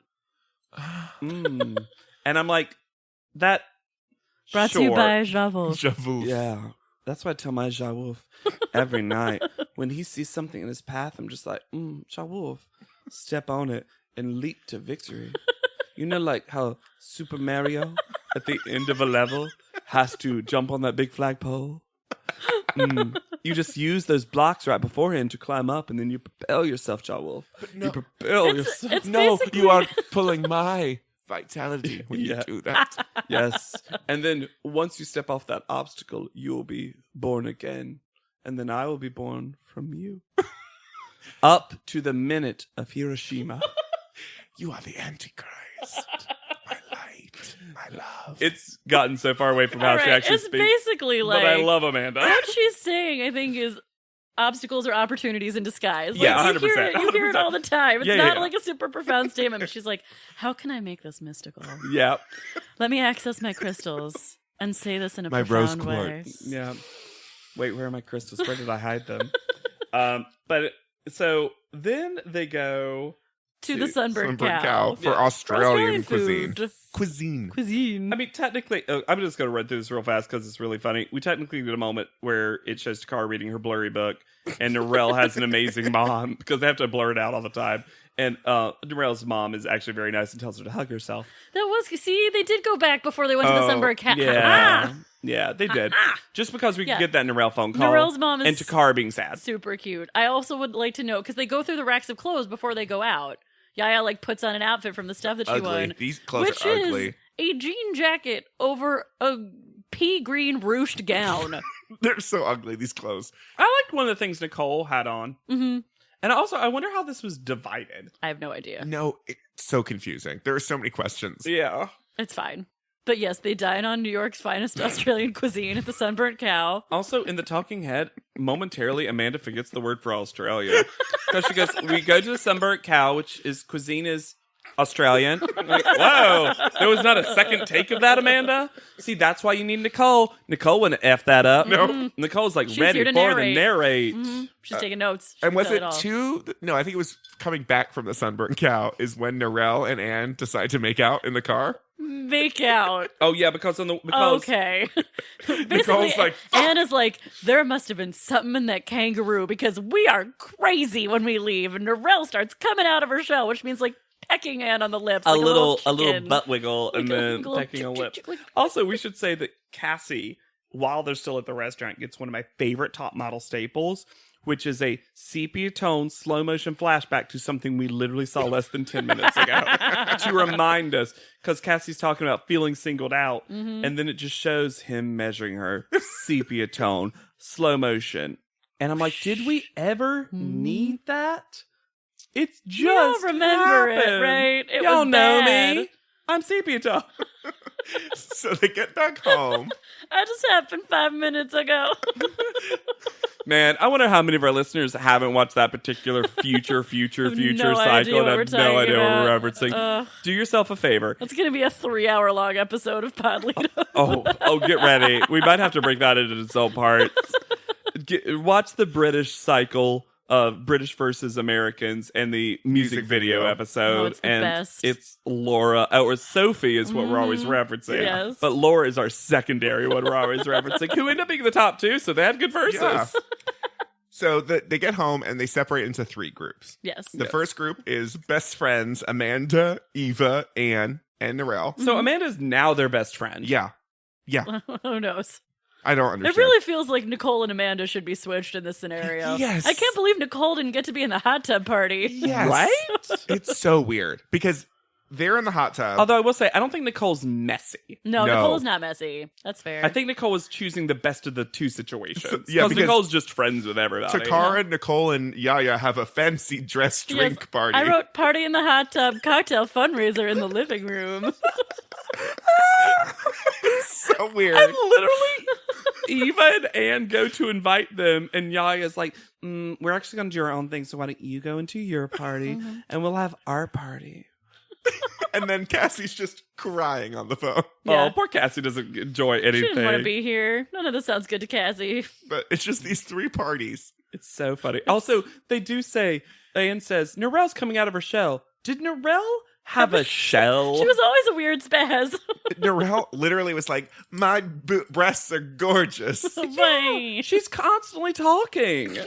And I'm like, that. Brought to you by Javel. J'avoue. Yeah. That's what I tell my Jawolf every night. When he sees something in his path, I'm just like, Jawolf, step on it and leap to victory. You know, like how Super Mario at the end of a level has to jump on that big flagpole? You just use those blocks right beforehand to climb up, and then you propel yourself, Jawolf. no. You propel yourself. It's No, basically- you are pulling my vitality when Yeah. you do that. Yes. And then once you step off that obstacle, you will be born again. And then I will be born from you. Up to the minute of Hiroshima. You are the Antichrist. My light. My love. It's gotten so far away from how All she right, actually it's speaks. basically like But I love Amanda. what she's saying, I think, is obstacles are opportunities in disguise. Yeah, Like, you hear 100%, You hear it all the time. It's Yeah, not yeah. like a super profound statement, but she's like, how can I make this mystical? Yeah. Let me access my crystals and say this in a My rose profound way. quartz. Yeah. Wait, where are my crystals? Where did I hide them? So then they go To the sunburned cow. for Yeah. Australian food. cuisine. Cuisine. I mean, technically, I'm just going to run through this real fast because it's really funny. We technically get a moment where it shows Takara reading her blurry book, and Narelle has an amazing mom because they have to blur it out all the time. And Narelle's mom is actually very nice and tells her to hug herself. That was, see, they did go back before they went to the sunburned cow. Yeah. Yeah, they did. Just because we Yeah. could get that Narelle phone call. Narelle's mom is and Takara being sad. super cute. I also would like to know, because they go through the racks of clothes before they go out. Yaya like puts on an outfit from the stuff that she Ugly. won. These clothes which are is ugly. a jean jacket over a pea green ruched gown. They're so ugly, these clothes. I liked one of the things Nicole had on. Mm-hmm. And also, I wonder how this was divided. I have no idea. No, it's so confusing. There are so many questions. Yeah. It's fine. But yes, they dine on New York's finest Australian cuisine at the Sunburnt Cow. Also, in the talking head, momentarily, Amanda forgets the word for Australia. Because she goes, we go to the Sunburnt Cow, which is cuisine is Australian. I'm like, whoa, there was not a second take of that, Amanda? See, that's why you need Nicole. Nicole wouldn't F that up. No. Nicole's like She's ready here to for narrate. the narrate. Mm-hmm. She's taking notes. She And was can it tell all. two? No, I think it was coming back from the Sunburnt Cow is when Narelle and Anne decide to make out in the car. Make out. Oh, yeah, because Okay. Basically, Nicole's like, Anna's like, there must have been something in that kangaroo because we are crazy when we leave. And Narelle starts coming out of her shell, which means like pecking Anne on the lips. a like little chicken. butt wiggle and Like a then little pecking a chick, lip. chick, chick, Also, we should say that Cassie, while they're still at the restaurant, gets one of my favorite top model staples, which is a sepia tone slow motion flashback to something we literally saw less than 10 minutes ago to remind us, because Cassie's talking about feeling singled out, and then it just shows him measuring her sepia tone slow motion, and I'm like, did we ever need that? It's just You don't remember it, happened. right? It Y'all was know bad. me. I'm sepia tone. so they get back home. That just happened 5 minutes ago. Man, I wonder how many of our listeners haven't watched that particular future no cycle idea and what we're have no talking idea what we're about. referencing. Do yourself a favor. It's going to be a 3-hour-long episode of Podlead. Oh, get ready. We might have to break that into its own parts. Watch the British cycle of British versus Americans and the music video episode. Oh, it's the and best. it's Laura, or Sophie is what we're always referencing. Yes. But Laura is our secondary one we're always referencing, who end up being the top two, so they had good verses. Yeah. So they get home and they separate into 3 groups. Yes. The first group is best friends Amanda, Eva, Anne, and Narelle. So Amanda's now their best friend. Yeah. Who knows? I don't understand. It really feels like Nicole and Amanda should be switched in this scenario. Yes. I can't believe Nicole didn't get to be in the hot tub party. Yes. Right? It's so weird because they're in the hot tub. Although I will say, I don't think Nicole's messy. No, No. Nicole's not messy. That's fair. I think Nicole was choosing the best of the two situations. Yeah, because Nicole's just friends with everybody. Takara, Nicole, and Yaya have a fancy dress Yes, drink party. I wrote party in the hot tub, cocktail fundraiser in the living room. so weird. And literally, Eva and Anne go to invite them, and Yaya's like, we're actually going to do our own thing, so why don't you go into your party, and we'll have our party. And then Cassie's just crying on the phone. Yeah. Oh, poor Cassie doesn't enjoy She anything. didn't want to be here. None of this sounds good to Cassie. But it's just these 3 parties. It's so funny. Also, they do say, Anne says, Narelle's coming out of her shell. Did Narelle have a shell? She was always a weird spaz. Narelle literally was like, my breasts are gorgeous. Wait. She's constantly talking.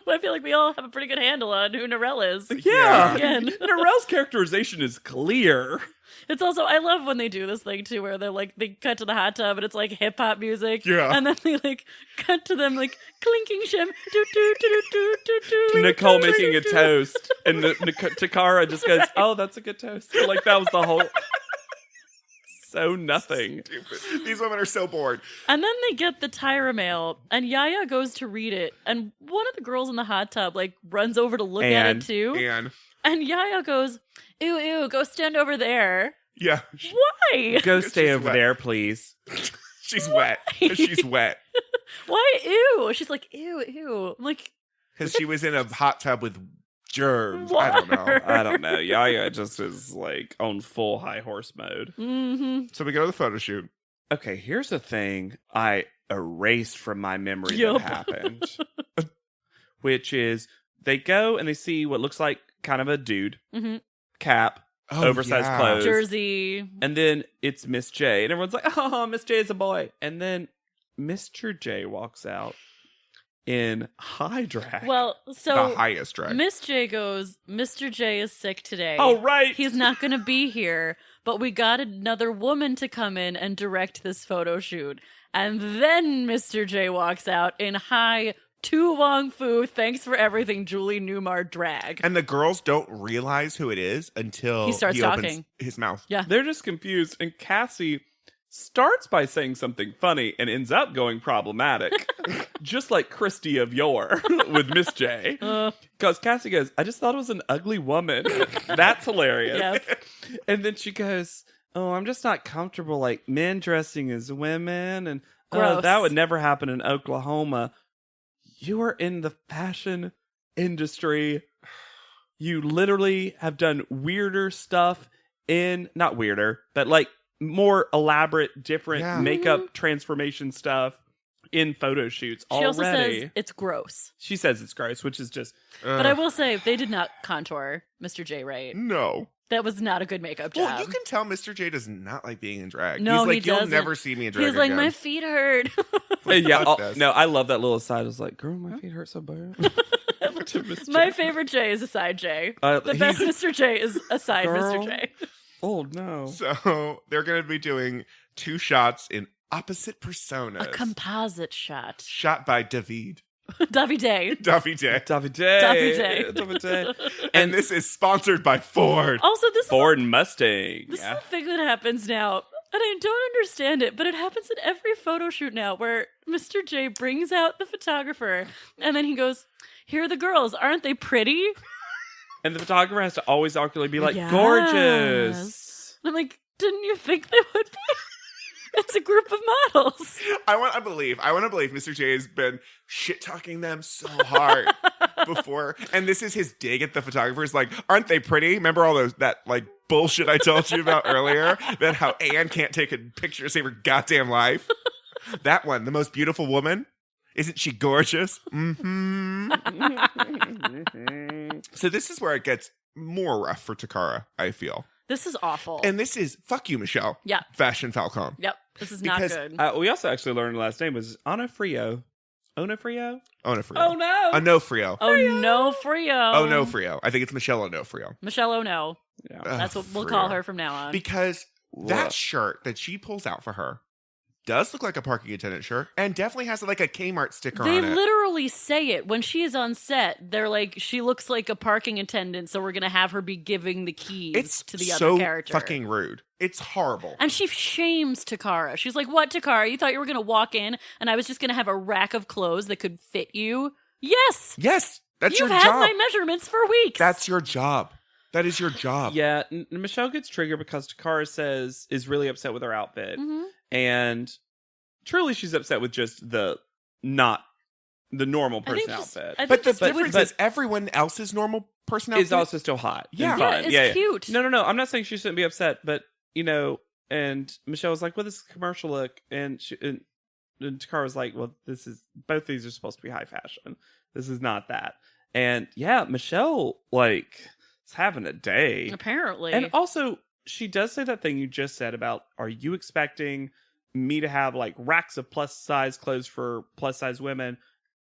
I feel like we all have a pretty good handle on who Narelle is. Yeah. Again. Narelle's characterization is clear. It's also, I love when they do this thing too, where they're like, they cut to the hot tub and it's like hip hop music. Yeah. And then they like cut to them like clinking shim. Do, do, do, do, do, do, Nicole do, making do, a do. toast, and Takara just goes, "Oh, that's a good toast." Like that was the whole. So nothing. Stupid. These women are so bored. And then they get the Tyra mail, and Yaya goes to read it, and one of the girls in the hot tub like runs over to look at And- it too. And Yaya goes, "Ew, ew, go stand over there." yeah, Why? Go stay She's over wet. there, please. she's wet. She's wet. Why? Ew. She's like, ew, ew. I'm like, Because she was in a hot tub with germs. Water. I don't know. I don't know. Yaya just is like on full high horse mode. mm-hmm. So we go to the photo shoot. Okay, here's a thing I erased from my memory Yup. that happened, which is they go and they see what looks like kind of a dude, Mm-hmm. cap, oversized clothes. Jersey. And then it's Miss J. And everyone's like, oh, Miss J is a boy. And then Mr. J walks out in high drag. Well, The so highest drag. Miss J goes, Mr. J is sick today. Oh, right. He's not going to be here, but we got another woman to come in and direct this photo shoot. And then Mr. J walks out in high Tu Wong Fu, thanks for everything, Julie Newmar drag. And the girls don't realize who it is until He starts opens talking. his mouth. Yeah. They're just confused. And Cassie starts by saying something funny and ends up going problematic. Just like Christy of yore with Miss J. Because Cassie goes, I just thought it was an ugly woman. That's hilarious. Yes. And then she goes, oh, I'm just not comfortable like men dressing as women. And Gross. that would never happen in Oklahoma. You are in the fashion industry. You literally have done weirder stuff not weirder, but like more elaborate, different makeup transformation stuff in photo shoots She already. also says it's gross. She says it's gross, which is just... But I will say, they did not contour Mr. J right. No. That was not a good makeup job. Well, you can tell Mr. J does not like being in drag. No, He's like, he you'll doesn't. never see me in drag He's like, again. my feet hurt. yeah, Fuck this. no, I love that little aside. I was like, girl, my feet hurt so bad. To Mr. My J. favorite J is a side J. Uh, The best he's- Mr. J is a side Girl. Mr. J. Oh, no. So they're going to be doing 2 shots in opposite personas. A composite shot. Shot by David. Davide. Davide. Davide. Davide. And this is sponsored by Ford. Also, this Ford and Mustang. This is a thing that happens now, and I don't understand it, but it happens in every photo shoot now where Mr. J brings out the photographer, and then he goes, here are the girls, aren't they pretty? And the photographer has to always awkwardly be like, Yes. gorgeous. And I'm like, didn't you think they would be? It's a group of models. I want to believe Mr. J has been shit talking them so hard before. And this is his dig at the photographers. Like, aren't they pretty? Remember all that like bullshit I told you about earlier? That how Anne can't take a picture to save her goddamn life? That one, the most beautiful woman. Isn't she gorgeous? Mm-hmm. So this is where it gets more rough for Takara, I feel. This is awful. And this is, fuck you, Michelle. Yeah. Fashion Falcon. Yep. This is Because, not good. We also actually learned her last name was Onofrio. Onofrio? Onofrio. Oh, no. Onofrio. Oh, no, Frio. Oh, no, Frio. I think it's Michelle Onofrio. Michelle Ono. Yeah. That's what we'll Frio. call her from now on. Because that Look. shirt that she pulls out for her does look like a parking attendant shirt and definitely has like a Kmart sticker They on it. literally say it when she is on set. They're like, she looks like a parking attendant, so we're gonna have her be giving the keys It's to the so other character. fucking rude. It's horrible. And she shames Takara. She's like, "What, Takara? You thought you were gonna walk in and I was just gonna have a rack of clothes that could fit you? Yes, Yes, that's you've your had job. my measurements for weeks. That's your job. That is your job. Yeah, Michelle gets triggered because Takara is really upset with her outfit. Mhm. And truly she's upset with just the normal I think person just- outfit. I But think the just difference but- is everyone else's normal personality Is also still hot. and Yeah. Yeah, fun. it's cute. No. I'm not saying she shouldn't be upset, but and Michelle was like, "Well, this is a commercial look," and Takara was like, "Well, both these are supposed to be high fashion. This is not that." And yeah, Michelle is having a day. Apparently. And also, she does say that thing you just said about, are you expecting me to have like racks of plus size clothes for plus size women?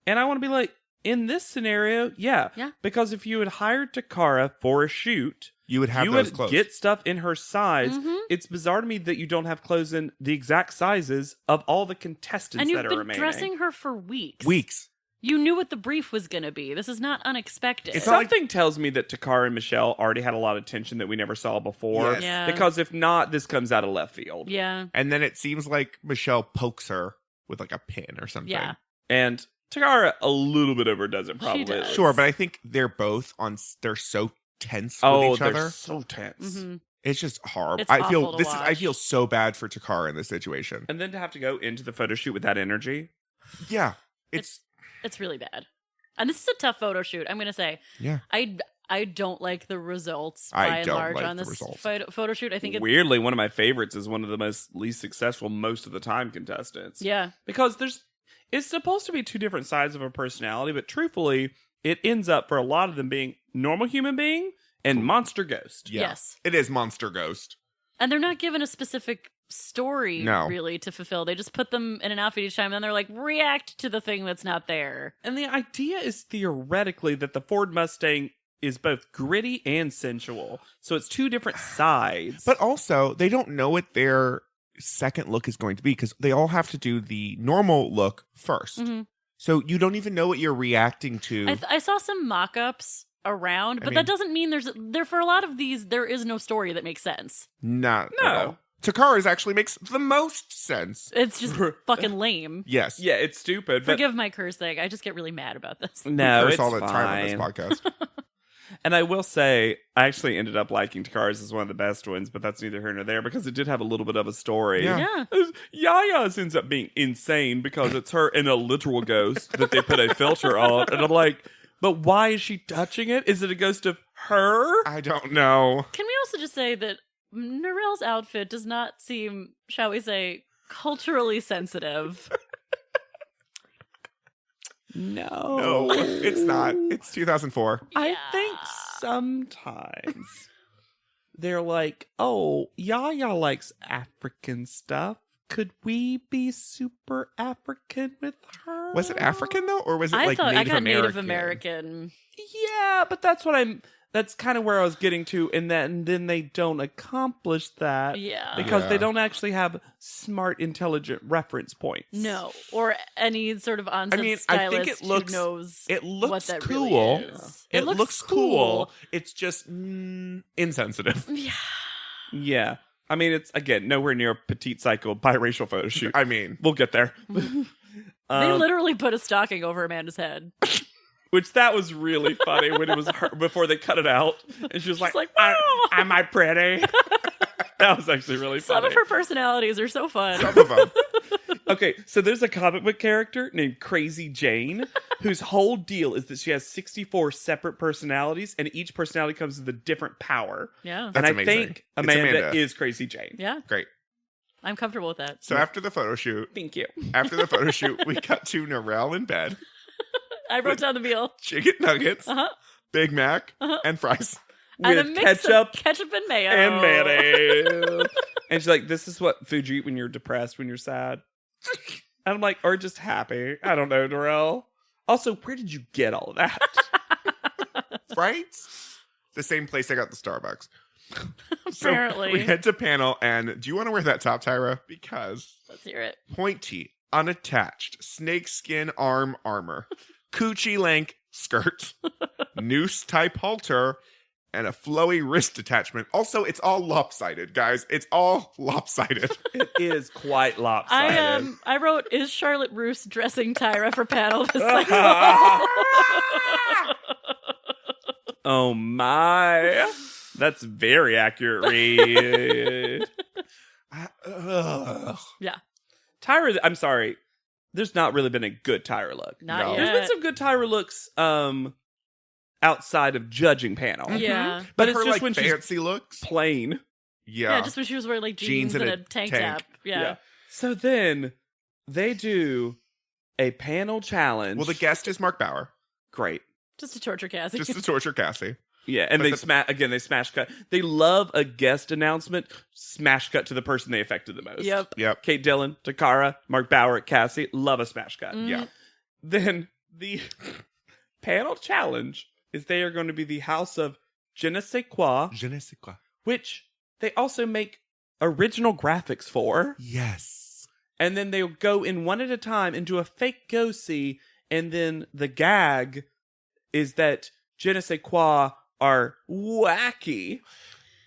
And I want to be like, in this scenario, yeah. Because if you had hired Takara for a shoot, you would have you those would clothes. get stuff in her size. Mhm. It's bizarre to me that you don't have clothes in the exact sizes of all the contestants and you've that are been remaining. dressing her for weeks. Weeks. You knew what the brief was going to be. This is not unexpected. It's not like- Something tells me that Takara and Michelle already had a lot of tension that we never saw before. Yes. Yeah. Because if not, this comes out of left field. Yeah. And then it seems like Michelle pokes her with like a pin or something. Yeah. And Takara a little bit overdoes it, probably. does. Sure, but I think they're both they're so tense Oh, with each they're other. so tense. hmm It's just horrible. It's I feel awful to I watch. feel so bad for Takara in this situation. And then to have to go into the photo shoot with that energy. Yeah. It's It's really bad. And this is a tough photo shoot, I'm going to say. yeah. I don't like the results I by and don't large like on the this results. photo shoot. I think it's Weirdly, one of my favorites is one of the most least successful most of the time contestants. yeah. Because it's supposed to be two different sides of a personality, but truthfully, it ends up for a lot of them being normal human being and monster ghost. Yeah. Yes. It is Monster Ghost. And they're not given a specific story No. really to fulfill. They just put them in an outfit each time and then they're like, react to the thing that's not there. And the idea is theoretically that the Ford Mustang is both gritty and sensual. So it's two different sides. But also, they don't know what their second look is going to be because they all have to do the normal look 1st. Mhm. So you don't even know what you're reacting to. I saw some mock-ups around, but mean- that doesn't mean there for a lot of these there is no story that makes sense. Not at No. all. Takara's actually makes the most sense. It's just fucking lame. Yes. Yeah, it's stupid. But Forgive my cursing. I just get really mad about this. no, We curse it's all the fine. time on this podcast. And I will say, I actually ended up liking Takara's as one of the best ones, but that's neither here nor there because it did have a little bit of a story. Yeah. Yaya's ends up being insane because it's her and a literal ghost that they put a filter on. And I'm like, but why is she touching it? Is it a ghost of her? I don't know. Can we also just say that Narelle's outfit does not seem, shall we say, culturally sensitive? No, it's not. It's 2004. I think sometimes they're like, oh, Yaya likes African stuff. Could we be super African with her? Was it African though, or was it I like thought Native I got American? Native American. Yeah, but that's kind of where I was getting to, and then they don't accomplish that. Yeah. Because they Yeah. don't actually have smart, intelligent reference points. No, or any sort of on-set I mean, stylist I think it looks. who knows It looks what that cool. really is. It looks cool. It's just insensitive. Yeah. Yeah. I mean, it's, again, nowhere near a petite psycho biracial photo shoot. I mean, We'll get there. They literally put a stocking over Amanda's head. Which that was really funny when it was her before they cut it out, and she was like, "Oh." "Am I pretty?" That was actually really funny. Some of her personalities are so fun. some of them. Okay, so there's a comic book character named Crazy Jane, whose whole deal is that she has 64 separate personalities, and each personality comes with a different power. Yeah. And That's I amazing. think It's Amanda Amanda. is Crazy Jane. Yeah. Great. I'm comfortable with that. So after the photo shoot, Thank you. we cut to Narelle in bed, I wrote down the meal. chicken nuggets, Uh-huh. Big Mac, and fries. And a With mix ketchup of ketchup and mayo. and mayonnaise. And she's like, this is what food you eat when you're depressed, when you're sad. And I'm like, or just happy. I don't know, Norelle. Also, where did you get all of that? Right? The same place I got the Starbucks. Apparently. So we head to panel, and do you want to wear that top, Tyra? Because Let's hear it. pointy, unattached, snakeskin arm armor, coochie length skirt, noose type halter, and a flowy wrist attachment. Also, it's all lopsided, guys. It's all lopsided. It is quite lopsided. I wrote, is Charlotte Roos dressing Tyra for panel this cycle? Oh my. That's very accurate read. Ugh. Yeah. Tyra, I'm sorry. There's not really been a good Tyra look. Not No. yet. There's been some good Tyra looks outside of judging panel. Yeah. But it's her, just like, when she's fancy looks. plain. Yeah. Yeah, just when she was wearing like jeans and a tank top. Yeah. So then they do a panel challenge. Well, the guest is Mark Bauer, Great. Just to torture Cassie. just to torture Cassie. Yeah, and But they smash cut. They love a guest announcement, smash cut to the person they affected the most. Yep. Yep. Kate Dillon, Takara, Mark Bauer, Cassie, love a smash cut. Yeah. Then the panel challenge is they are going to be the house of je ne sais quoi, Je ne sais quoi. which they also make original graphics for. Yes. And then they'll go in one at a time and do a fake go-see. And then the gag is that je ne sais quoi are wacky.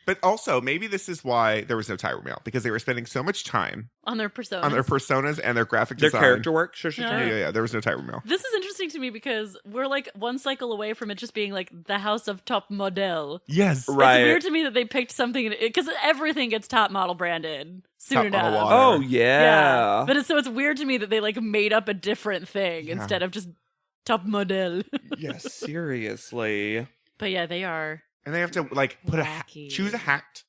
But also, maybe this is why there was no Tyra Mail, because they were spending so much time On their personas. on their personas and their graphic Their design. character work. Sure. Yeah. There was no Tyra Mail. This is interesting to me because we're like one cycle away from it just being like the house of top model. Yes. Right. It's weird to me that they picked something because everything gets top model branded soon Top enough. model water. Oh, yeah. But it's weird to me that they like made up a different thing instead of just top model. Yes, seriously. But yeah, they are. And they have to like put Wacky. choose a hat.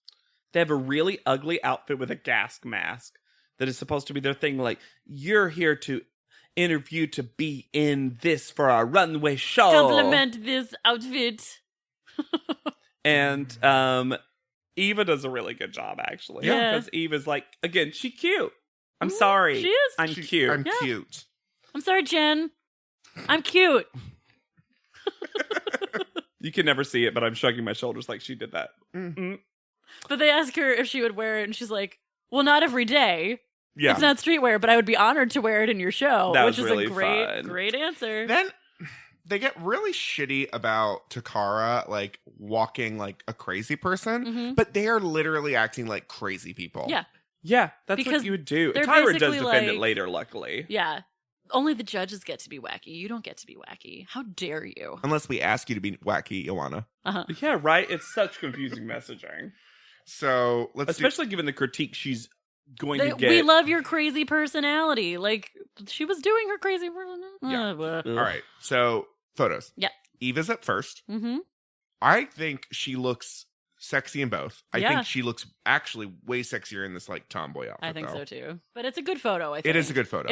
They have a really ugly outfit with a gas mask that is supposed to be their thing. Like, you're here to interview to be in this for our runway show. Compliment this outfit. And Eva does a really good job, actually. Yeah. Because Eva's like, again, she's cute. I'm sorry. She is. I'm cute. I'm Yeah. cute. I'm sorry, Jen. I'm cute. You can never see it, but I'm shrugging my shoulders like she did that. But they ask her if she would wear it, and she's like, well, not every day. Yeah. It's not streetwear, but I would be honored to wear it in your show. That which was is really a great, fun. great answer. Then they get really shitty about Takara like walking like a crazy person, but they are literally acting like crazy people. Yeah. Yeah, that's Because what you would do. they're Tyra does basically defend it like- later, luckily. Yeah. Only the judges get to be wacky. You don't get to be wacky. How dare you? Unless we ask you to be wacky, Ioana. Uh-huh. Yeah, right? It's such confusing messaging. So let's Especially given the critique she's going to get. We love your crazy personality. Like, she was doing her crazy personality. Yeah. All right. So photos. Yeah. Eva's up first. Mm-hmm. I think she looks sexy in both. I Yeah. think she looks actually way sexier in this like tomboy outfit. I think though. so too. But it's a good photo, I think. It is a good photo.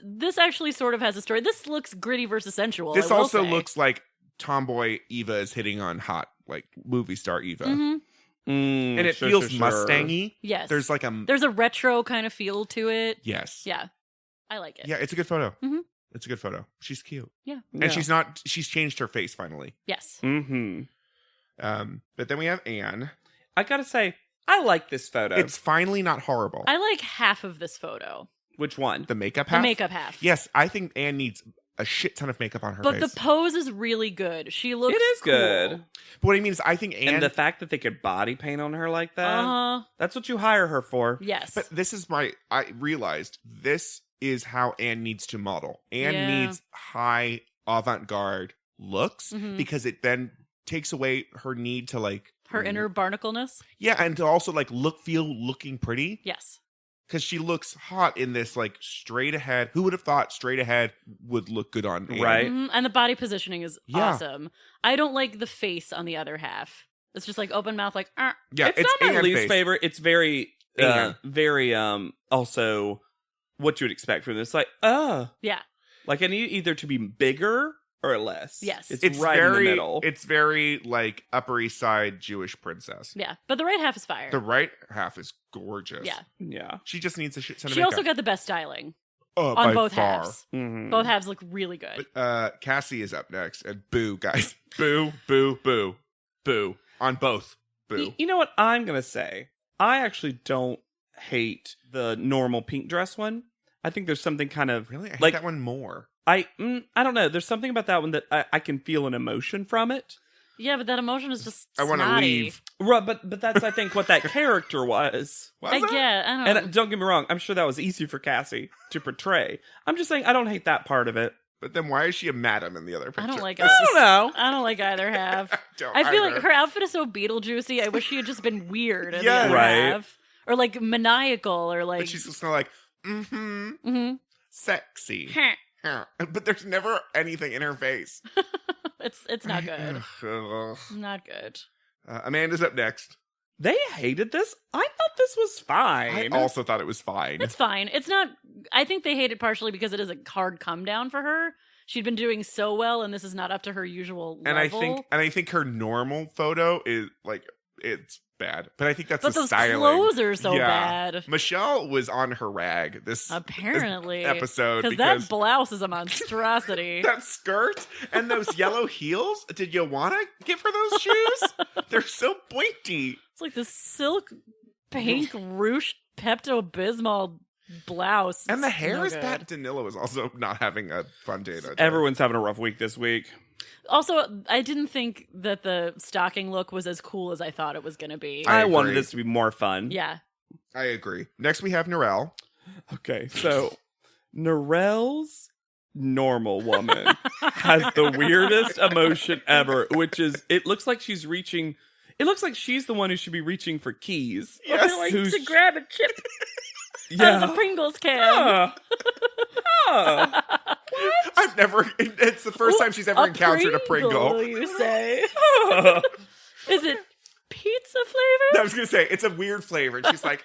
This actually sort of has a story. This looks gritty versus sensual. This I will also say. looks like tomboy Eva is hitting on hot like movie star Eva. Mhm. And it feels Mustangy. Yes. There's like There's a retro kind of feel to it. yes. Yeah. I like it. Yeah, it's a good photo. Mhm. It's a good photo. She's cute. Yeah. And she's changed her face finally. Yes. Mm-hmm. But then we have Anne. I gotta say, I like this photo. It's finally not horrible. I like half of this photo. Which one? The makeup The half? makeup half. Yes, I think Anne needs a shit ton of makeup on her But face. the pose is really good. She looks It is cool. good. But what I mean is I think Anne... And the fact that they could body paint on her like that, Uh-huh. that's what you hire her for. Yes. But this is I realized this is how Anne needs to model. Anne Yeah. needs high avant-garde looks Mhm. because it then takes away her need to like... Her inner barnacleness. Yeah, and to also like looking pretty. Yes. Because she looks hot in this like straight ahead. Who would have thought straight ahead would look good on Anne? Right. Mhm. And the body positioning is Yeah. awesome. I don't like the face on the other half. It's just like open mouth, like, Yeah, it's not my Anne least face. favorite. It's very, Anne. very, also what you would expect from this. Like, yeah. like I need either to be bigger or less. Yes. It's right in the middle. It's very like Upper East Side Jewish princess. Yeah. But the right half is fire. The right half is gorgeous. Yeah. Yeah. She just needs a shit ton of She makeup. also got the best styling on on both halves. Mm-hmm. Both halves look really good. But Cassie is up next, and boo, guys, boo, boo, boo, boo on both. Boo. You know what I'm gonna say? I actually don't hate the normal pink dress one. I think there's something kind of Really, I hate like that one more. I don't know. There's something about that one that I can feel an emotion from it. Yeah, but that emotion is just I want to snotty. leave. Right, but that's I think what that character was. Was I that? get. I don't know. And don't get me wrong, I'm sure that was easy for Cassie to portray. I'm just saying I don't hate that part of it. But then why is she a madam in the other picture? I don't like I don't know. I don't like either half. Don't I feel either. like her outfit is so Beetlejuicy. I wish she had just been weird in Yeah. the other Right. half. Or like maniacal or like But she's just kind of like, Mhm. sexy. Heh. But there's never anything in her face. It's not good. Ugh. Not good. Amanda's up next. They hated this. I thought this was I fine. also thought it was fine. It's fine. It's not I think they hate it partially because it is a hard come down for her. She'd been doing so well and this is not up to her usual and level. I think her normal photo is like it's bad. But I think that's But the those styling. clothes are so Yeah. bad. Michelle was on her rag this Apparently. episode Because because that blouse is a monstrosity. that skirt and those yellow heels. Did you want to give her those shoes? They're so pointy. It's like the silk pink ruched Pepto-Bismol blouse. And the It's hair no is good. bad. Danilo is also not having a fun day. That day. Everyone's having a rough week this week. Also, I didn't think that the stocking look was as cool as I thought it was going to be. I I wanted agree. this to be more fun. Yeah. I agree. Next, we have Norel. Okay, so Norel's normal woman has the weirdest emotion ever, which is it looks like she's reaching. It looks like she's the one who should be reaching for keys. Yes. Like Who's- to grab a chip out Yeah. of the Pringles can. Ah. Ah. I've never. It's the first time she's ever encountered a Pringle. You say? Ah. Is it pizza flavored? I was gonna say it's a weird flavor. And she's like,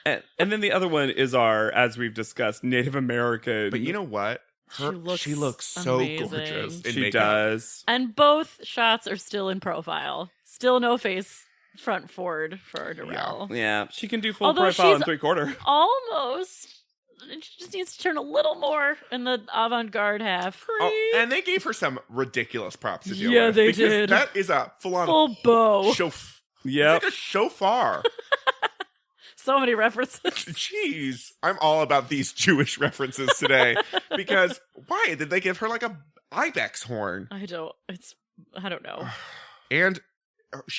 And then the other one is our, as we've discussed, Native American. But you know what? She looks so amazing. gorgeous. In she makeup. does. And both shots are still in profile. Still no face front forward for Darrell. Yeah, she can do full Although profile she's- and 3/4. Almost. She just needs to turn a little more in the avant-garde half. Oh, and they gave her some ridiculous props to deal Yeah, with. they because did. That is a full-on Full bow. Yep. It's like a shofar. So many references. Jeez. I'm all about these Jewish references today. Because why did they give her like a ibex horn? I don't know. And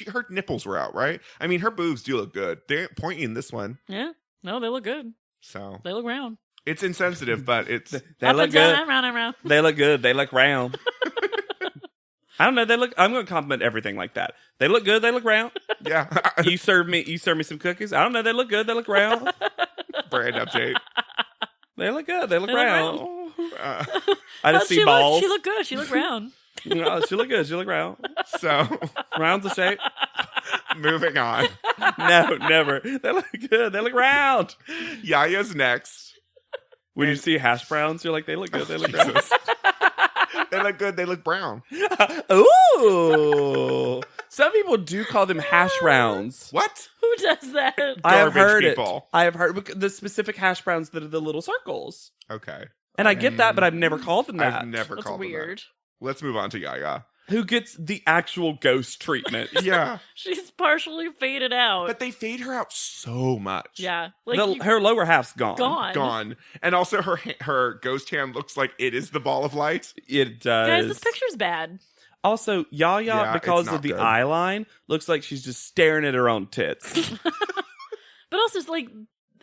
her nipples were out, right? I mean, her boobs do look good. They're pointy in this one. Yeah. No, they look good. So They look round. it's insensitive, but it's They Up look and down, good. and round and round. They look good. They look round. I don't know. I'm going to compliment everything like that. They look good. They look round. yeah. You serve me some cookies. I don't know. They look good. They look round. Brand update. They look good. They look They look round. Uh, I just see balls. She looked good. She looked round. No, she look good. She look round. so Round's the shape. moving on. No, never. They look good. They look round. Yaya's next. When you see hash browns, you're like, they look good. They look round. Jesus. They look good. They look brown. Ooh. Some people do call them hash browns. What? Who does that? I have Garbage heard people. it. I have heard the specific hash browns that are the little circles. Okay. And I get that, but I've never called them that. I've never That's called them that. weird. Let's move on to Yaya. Who gets the actual ghost treatment? Yeah. She's partially faded out. But they fade her out so much. yeah. Like Her lower half's gone. Gone. And also her ghost hand looks like it is the ball of light. It does. Guys, this picture's bad. Also, Yaya, Yeah, because it's not of the good. eye line, looks like she's just staring at her own tits. But also, it's like,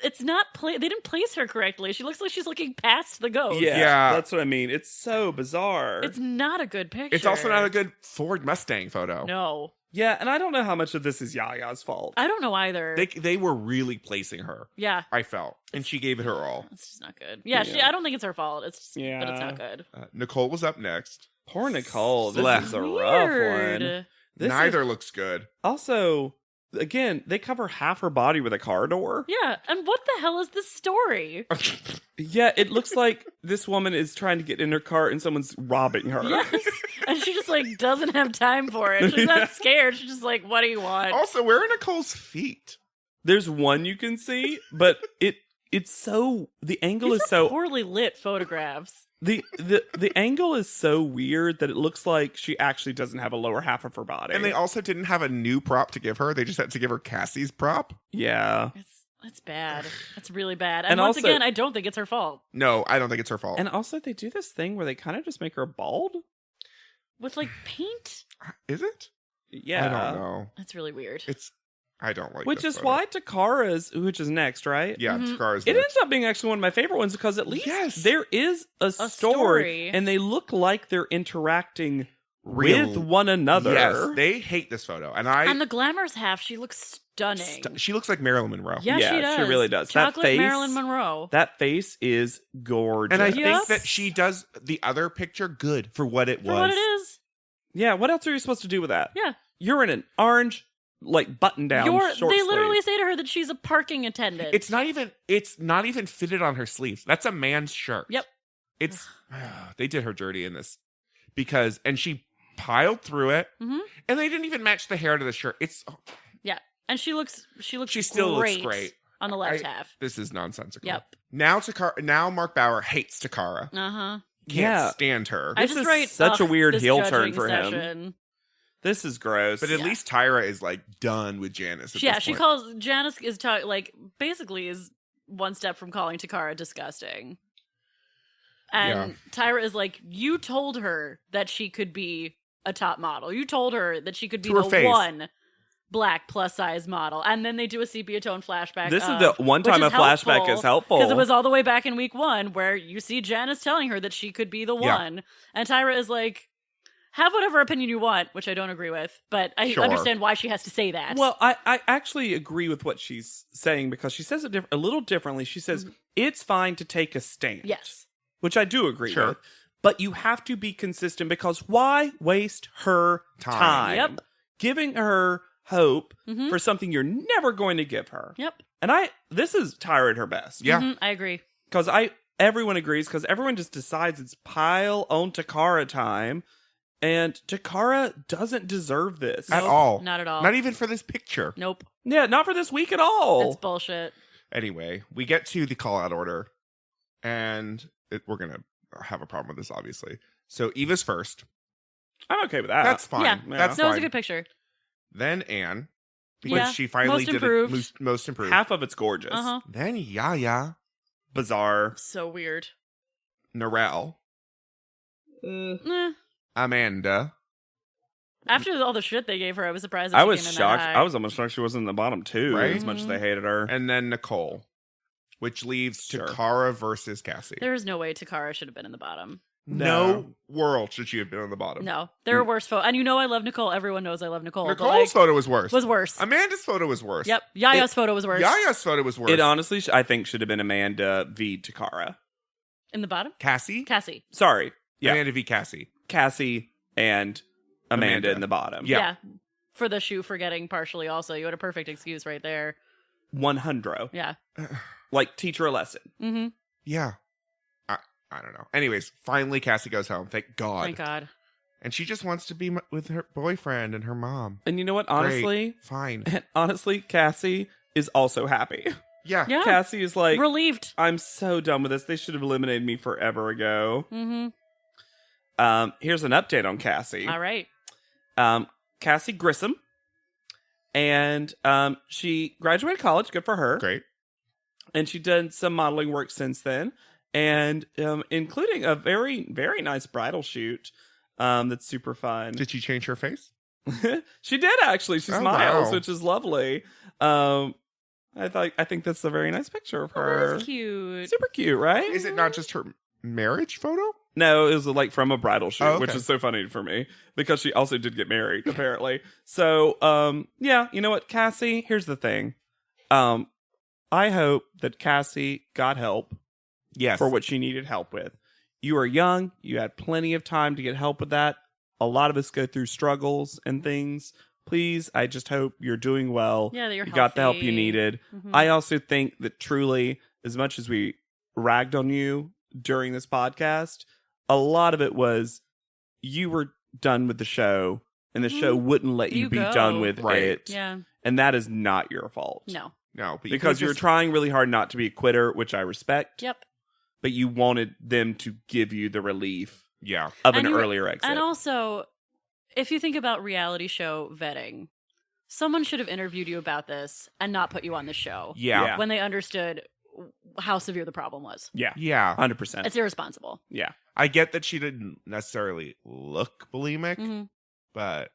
it's not they didn't place her correctly. She looks like she's looking past the ghost. Yeah. That's what I mean. It's so bizarre. It's not a good picture. It's also not a good Ford Mustang photo. No. Yeah, and I don't know how much of this is Yaya's fault. I don't know either. They were really placing her, yeah. I felt. And she gave it her all. It's just not good. Yeah, Yeah. I don't think it's her fault. It's just, Yeah. but it's not good. Nicole was up next. Poor Nicole. This Left. is a rough Weird. one. This Neither is- looks good. Also, again, they cover half her body with a car door. Yeah, and what the hell is this story? Yeah, it looks like this woman is trying to get in her car and someone's robbing her. Yes. And she just like doesn't have time for it. She's not scared. She's just like, what do you want? Also, where are Nicole's feet? There's one you can see, but it's so the angle These is are so poorly lit photographs. the angle is so weird that it looks like she actually doesn't have a lower half of her body. And they also didn't have a new prop to give her. They just had to give her Cassie's prop. yeah. It's bad. It's really bad. And, And once also- again, I don't think it's her fault. No, I don't think it's her fault. And also they do this thing where they kind of just make her bald. With like paint? Is it? Yeah. I don't know. That's really weird. I don't like Which this is photo. why Takara's, which is next, right? Yeah, Mhm. Takara's It next. ends up being actually one of my favorite ones because at least Yes. there is a story and they look like they're interacting Real- with one another. Yes, they hate this photo. And On the glamorous half, she looks stunning. she looks like Marilyn Monroe. Yeah, Yeah, she she does. really does. That Chocolate face- Marilyn Monroe. That face is gorgeous. And I Yes. think that she does the other picture good for what it For was. what it is. Yeah, what else are you supposed to do with that? Yeah. You're in an orange, like button down short They literally sleeve. say to her that she's a parking attendant. It's not even fitted on her sleeves. That's a man's shirt. Yep. It's they did her dirty in this and she piled through it, Mhm. and they didn't even match the hair to the shirt. Yeah. And she still looks great on the left half. This is nonsensical. Yep. Now Mark Bauer hates Takara. Uh-huh. Can't Yeah. stand her. I This just is write such a weird this heel turn judging for him. session. This is gross. But at least Tyra is like done with Janice. At Yeah, this she point. calls Janice is basically is one step from calling Takara disgusting. And Tyra is like, you told her that she could be a top model. You told her that she could be To her the face. one black plus size model. And then they do a sepia tone flashback. This is the one time a flashback is helpful. Because it was all the way back in week 1 where you see Janice telling her that she could be the Yeah. one. And Tyra is like, have whatever opinion you want, which I don't agree with, but I Sure. understand why she has to say that. Well, I actually agree with what she's saying because she says it a little differently. She says, it's fine to take a stand. yes. Which I do agree Sure. with. But you have to be consistent because why waste her time? Yep. Giving her hope Mhm. for something you're never going to give her. Yep. And this is Tyra at her best. Yeah. Mhm, I agree. Because everyone agrees because everyone just decides it's pile on Takara time. And Takara doesn't deserve this. At all. Not at all. Not even for this picture. Nope. Yeah, not for this week at all. That's bullshit. Anyway, we get to the call out order, and we're going to have a problem with this, obviously. So Eva's first. I'm okay with that. That's fine. Yeah. That's No, it was fine. a good picture. Then Anne, because Yeah. she finally Most did improved. it most improved. Half of it's gorgeous. Uh-huh. Then Yaya, Bizarre. So weird. Narelle, Eh. Amanda, After all the shit they gave her, I was surprised that I she was came in that shocked. high. I was almost shocked she wasn't in the bottom two, Right? as much as they hated her. And then Nicole, which leaves Sure. Takara versus Cassie. There is no way Takara should have been in the bottom. No world should she have been on the bottom. No. There are worse photos. And you know I love Nicole. Everyone knows I love Nicole. but, Nicole's like, photo was worse. was worse. Amanda's photo was worse. Yep. Yaya's photo was worse. Yaya's photo was worse. It honestly, I think, should have been Amanda v. Takara. In the bottom? Cassie? Cassie. Sorry. Yeah. Amanda v. Cassie. Cassie and Amanda Amanda. in the bottom. Yeah. For the shoe forgetting partially also. You had a perfect excuse right there. 100. Yeah. Like, teach her a lesson. Mm-hmm. Yeah. I don't know. Anyways, finally Cassie goes home. Thank God. Thank God. And she just wants to be with her boyfriend and her mom. And you know what? Great. Honestly, Fine. Cassie is also happy. Yeah. Yeah. Cassie is like, Relieved. I'm so done with this. They should have eliminated me forever ago. Mm-hmm. Here's an update on Cassie. All right. Cassie Grissom. And she graduated college. Good for her. Great. And she did some modeling work since then. And including a very, very nice bridal shoot that's super fun. Did she change her face? She did, actually. She Oh, smiles, wow. which is lovely. I think that's a very nice picture of Oh, her. that's cute. Super cute, right? Is it not just her marriage photo? No, it was like from a bridal shoot, Oh, okay. which is so funny for me because she also did get married, apparently. So, yeah, you know what, Cassie? Here's the thing. I hope that Cassie got help Yes. for what she needed help with. You are young. You had plenty of time to get help with that. A lot of us go through struggles and things. Please, I just hope you're doing well. Yeah, that you're you got the help you healthy. needed. Mhm. I also think that truly, as much as we ragged on you during this podcast, a lot of it was you were done with the show and the show wouldn't let you be go. done with Right. it. Yeah. And that is not your fault. No. No, but Because you're trying really hard not to be a quitter, which I respect. Yep. But you wanted them to give you the relief Yeah. of And an you were- earlier exit. And also, if you think about reality show vetting, someone should have interviewed you about this and not put you on the show. Yeah. Yeah. When they understood how severe the problem was. yeah. Yeah. 100%. It's irresponsible. Yeah. I get that she didn't necessarily look bulimic, hmm but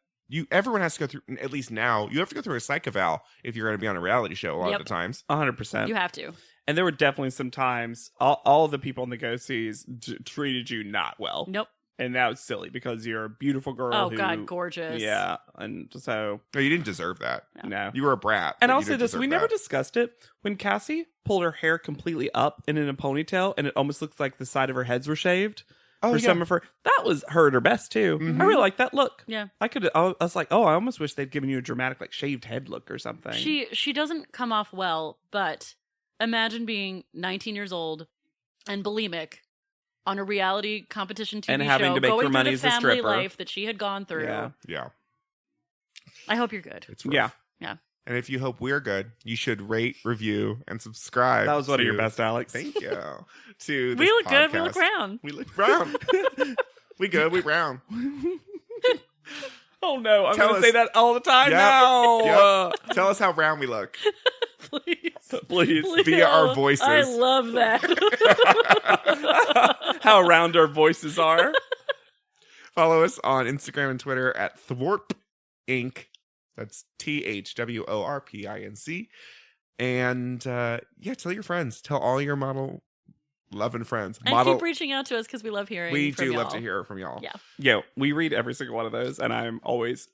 everyone has to go through, at least now, you have to go through a psych eval if you're going to be on a reality show a lot Yep. of the times. 100%. You have to. And there were definitely some times all the people in the go-sees treated you not well. Nope. And that was silly because you're a beautiful girl. Oh, who, God, gorgeous. Yeah. And so, No, you didn't deserve that. no. You were a brat. And but you also, didn't this deserve we never that. discussed it. When Cassie pulled her hair completely up and in a ponytail, and it almost looks like the side of her heads were shaved. Oh, For yeah. some of her, that was her at her best too. Mhm. I really like that look. Yeah. I was like, oh, I almost wish they'd given you a dramatic, like, shaved head look or something. She doesn't come off well, but imagine being 19 years old and bulimic on a reality competition TV And having show, to make going her money through as the a family stripper. life that she had gone through. Yeah. Yeah. I hope you're good. It's rough. Yeah. Yeah. And if you hope we're good, you should rate, review, and subscribe. That was one of your to- best, Alex. Thank you. To We this look good. We look podcast. round. We look brown. We good. We brown. Oh no, I'm Tell going us- to say that all the time Yep. now. Yep. Tell us how round we look. Please. Please. Via our Oh, voices. I love that. How round our voices are. Follow us on Instagram and Twitter at Thwarp Inc. That's THWORPINC. And tell your friends. Tell all your model loving friends. And keep reaching out to us because we love hearing We from do y'all. love to hear from y'all. Yeah. Yo, we read every single one of those, and I'm always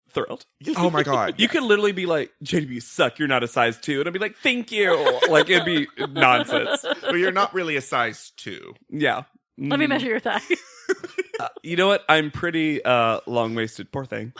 thrilled. Oh my God. You could literally be like, JW, you suck. You're not a size 2. And I'd be like, thank you. Like, it'd be nonsense. But you're not really a size 2. Yeah. Let me measure your thigh. You know what? I'm pretty long-waisted. Poor thing.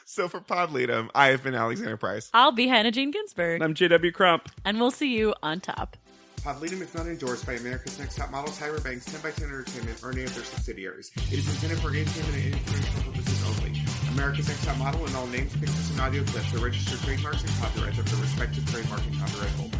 So for Pod Leadum, I have been Alexander Price. I'll be Hannah Jean Ginsburg. And I'm JW Crump. And we'll see you on top. Pod Leadum is not endorsed by America's Next Top Model, Tyra Banks, 10x10 Entertainment, or any of their subsidiaries. It is intended for entertainment and informational purposes only. America's Next Top Model and all names, pictures, and audio clips are registered trademarks and copyrights of their respective trademark and copyright holders.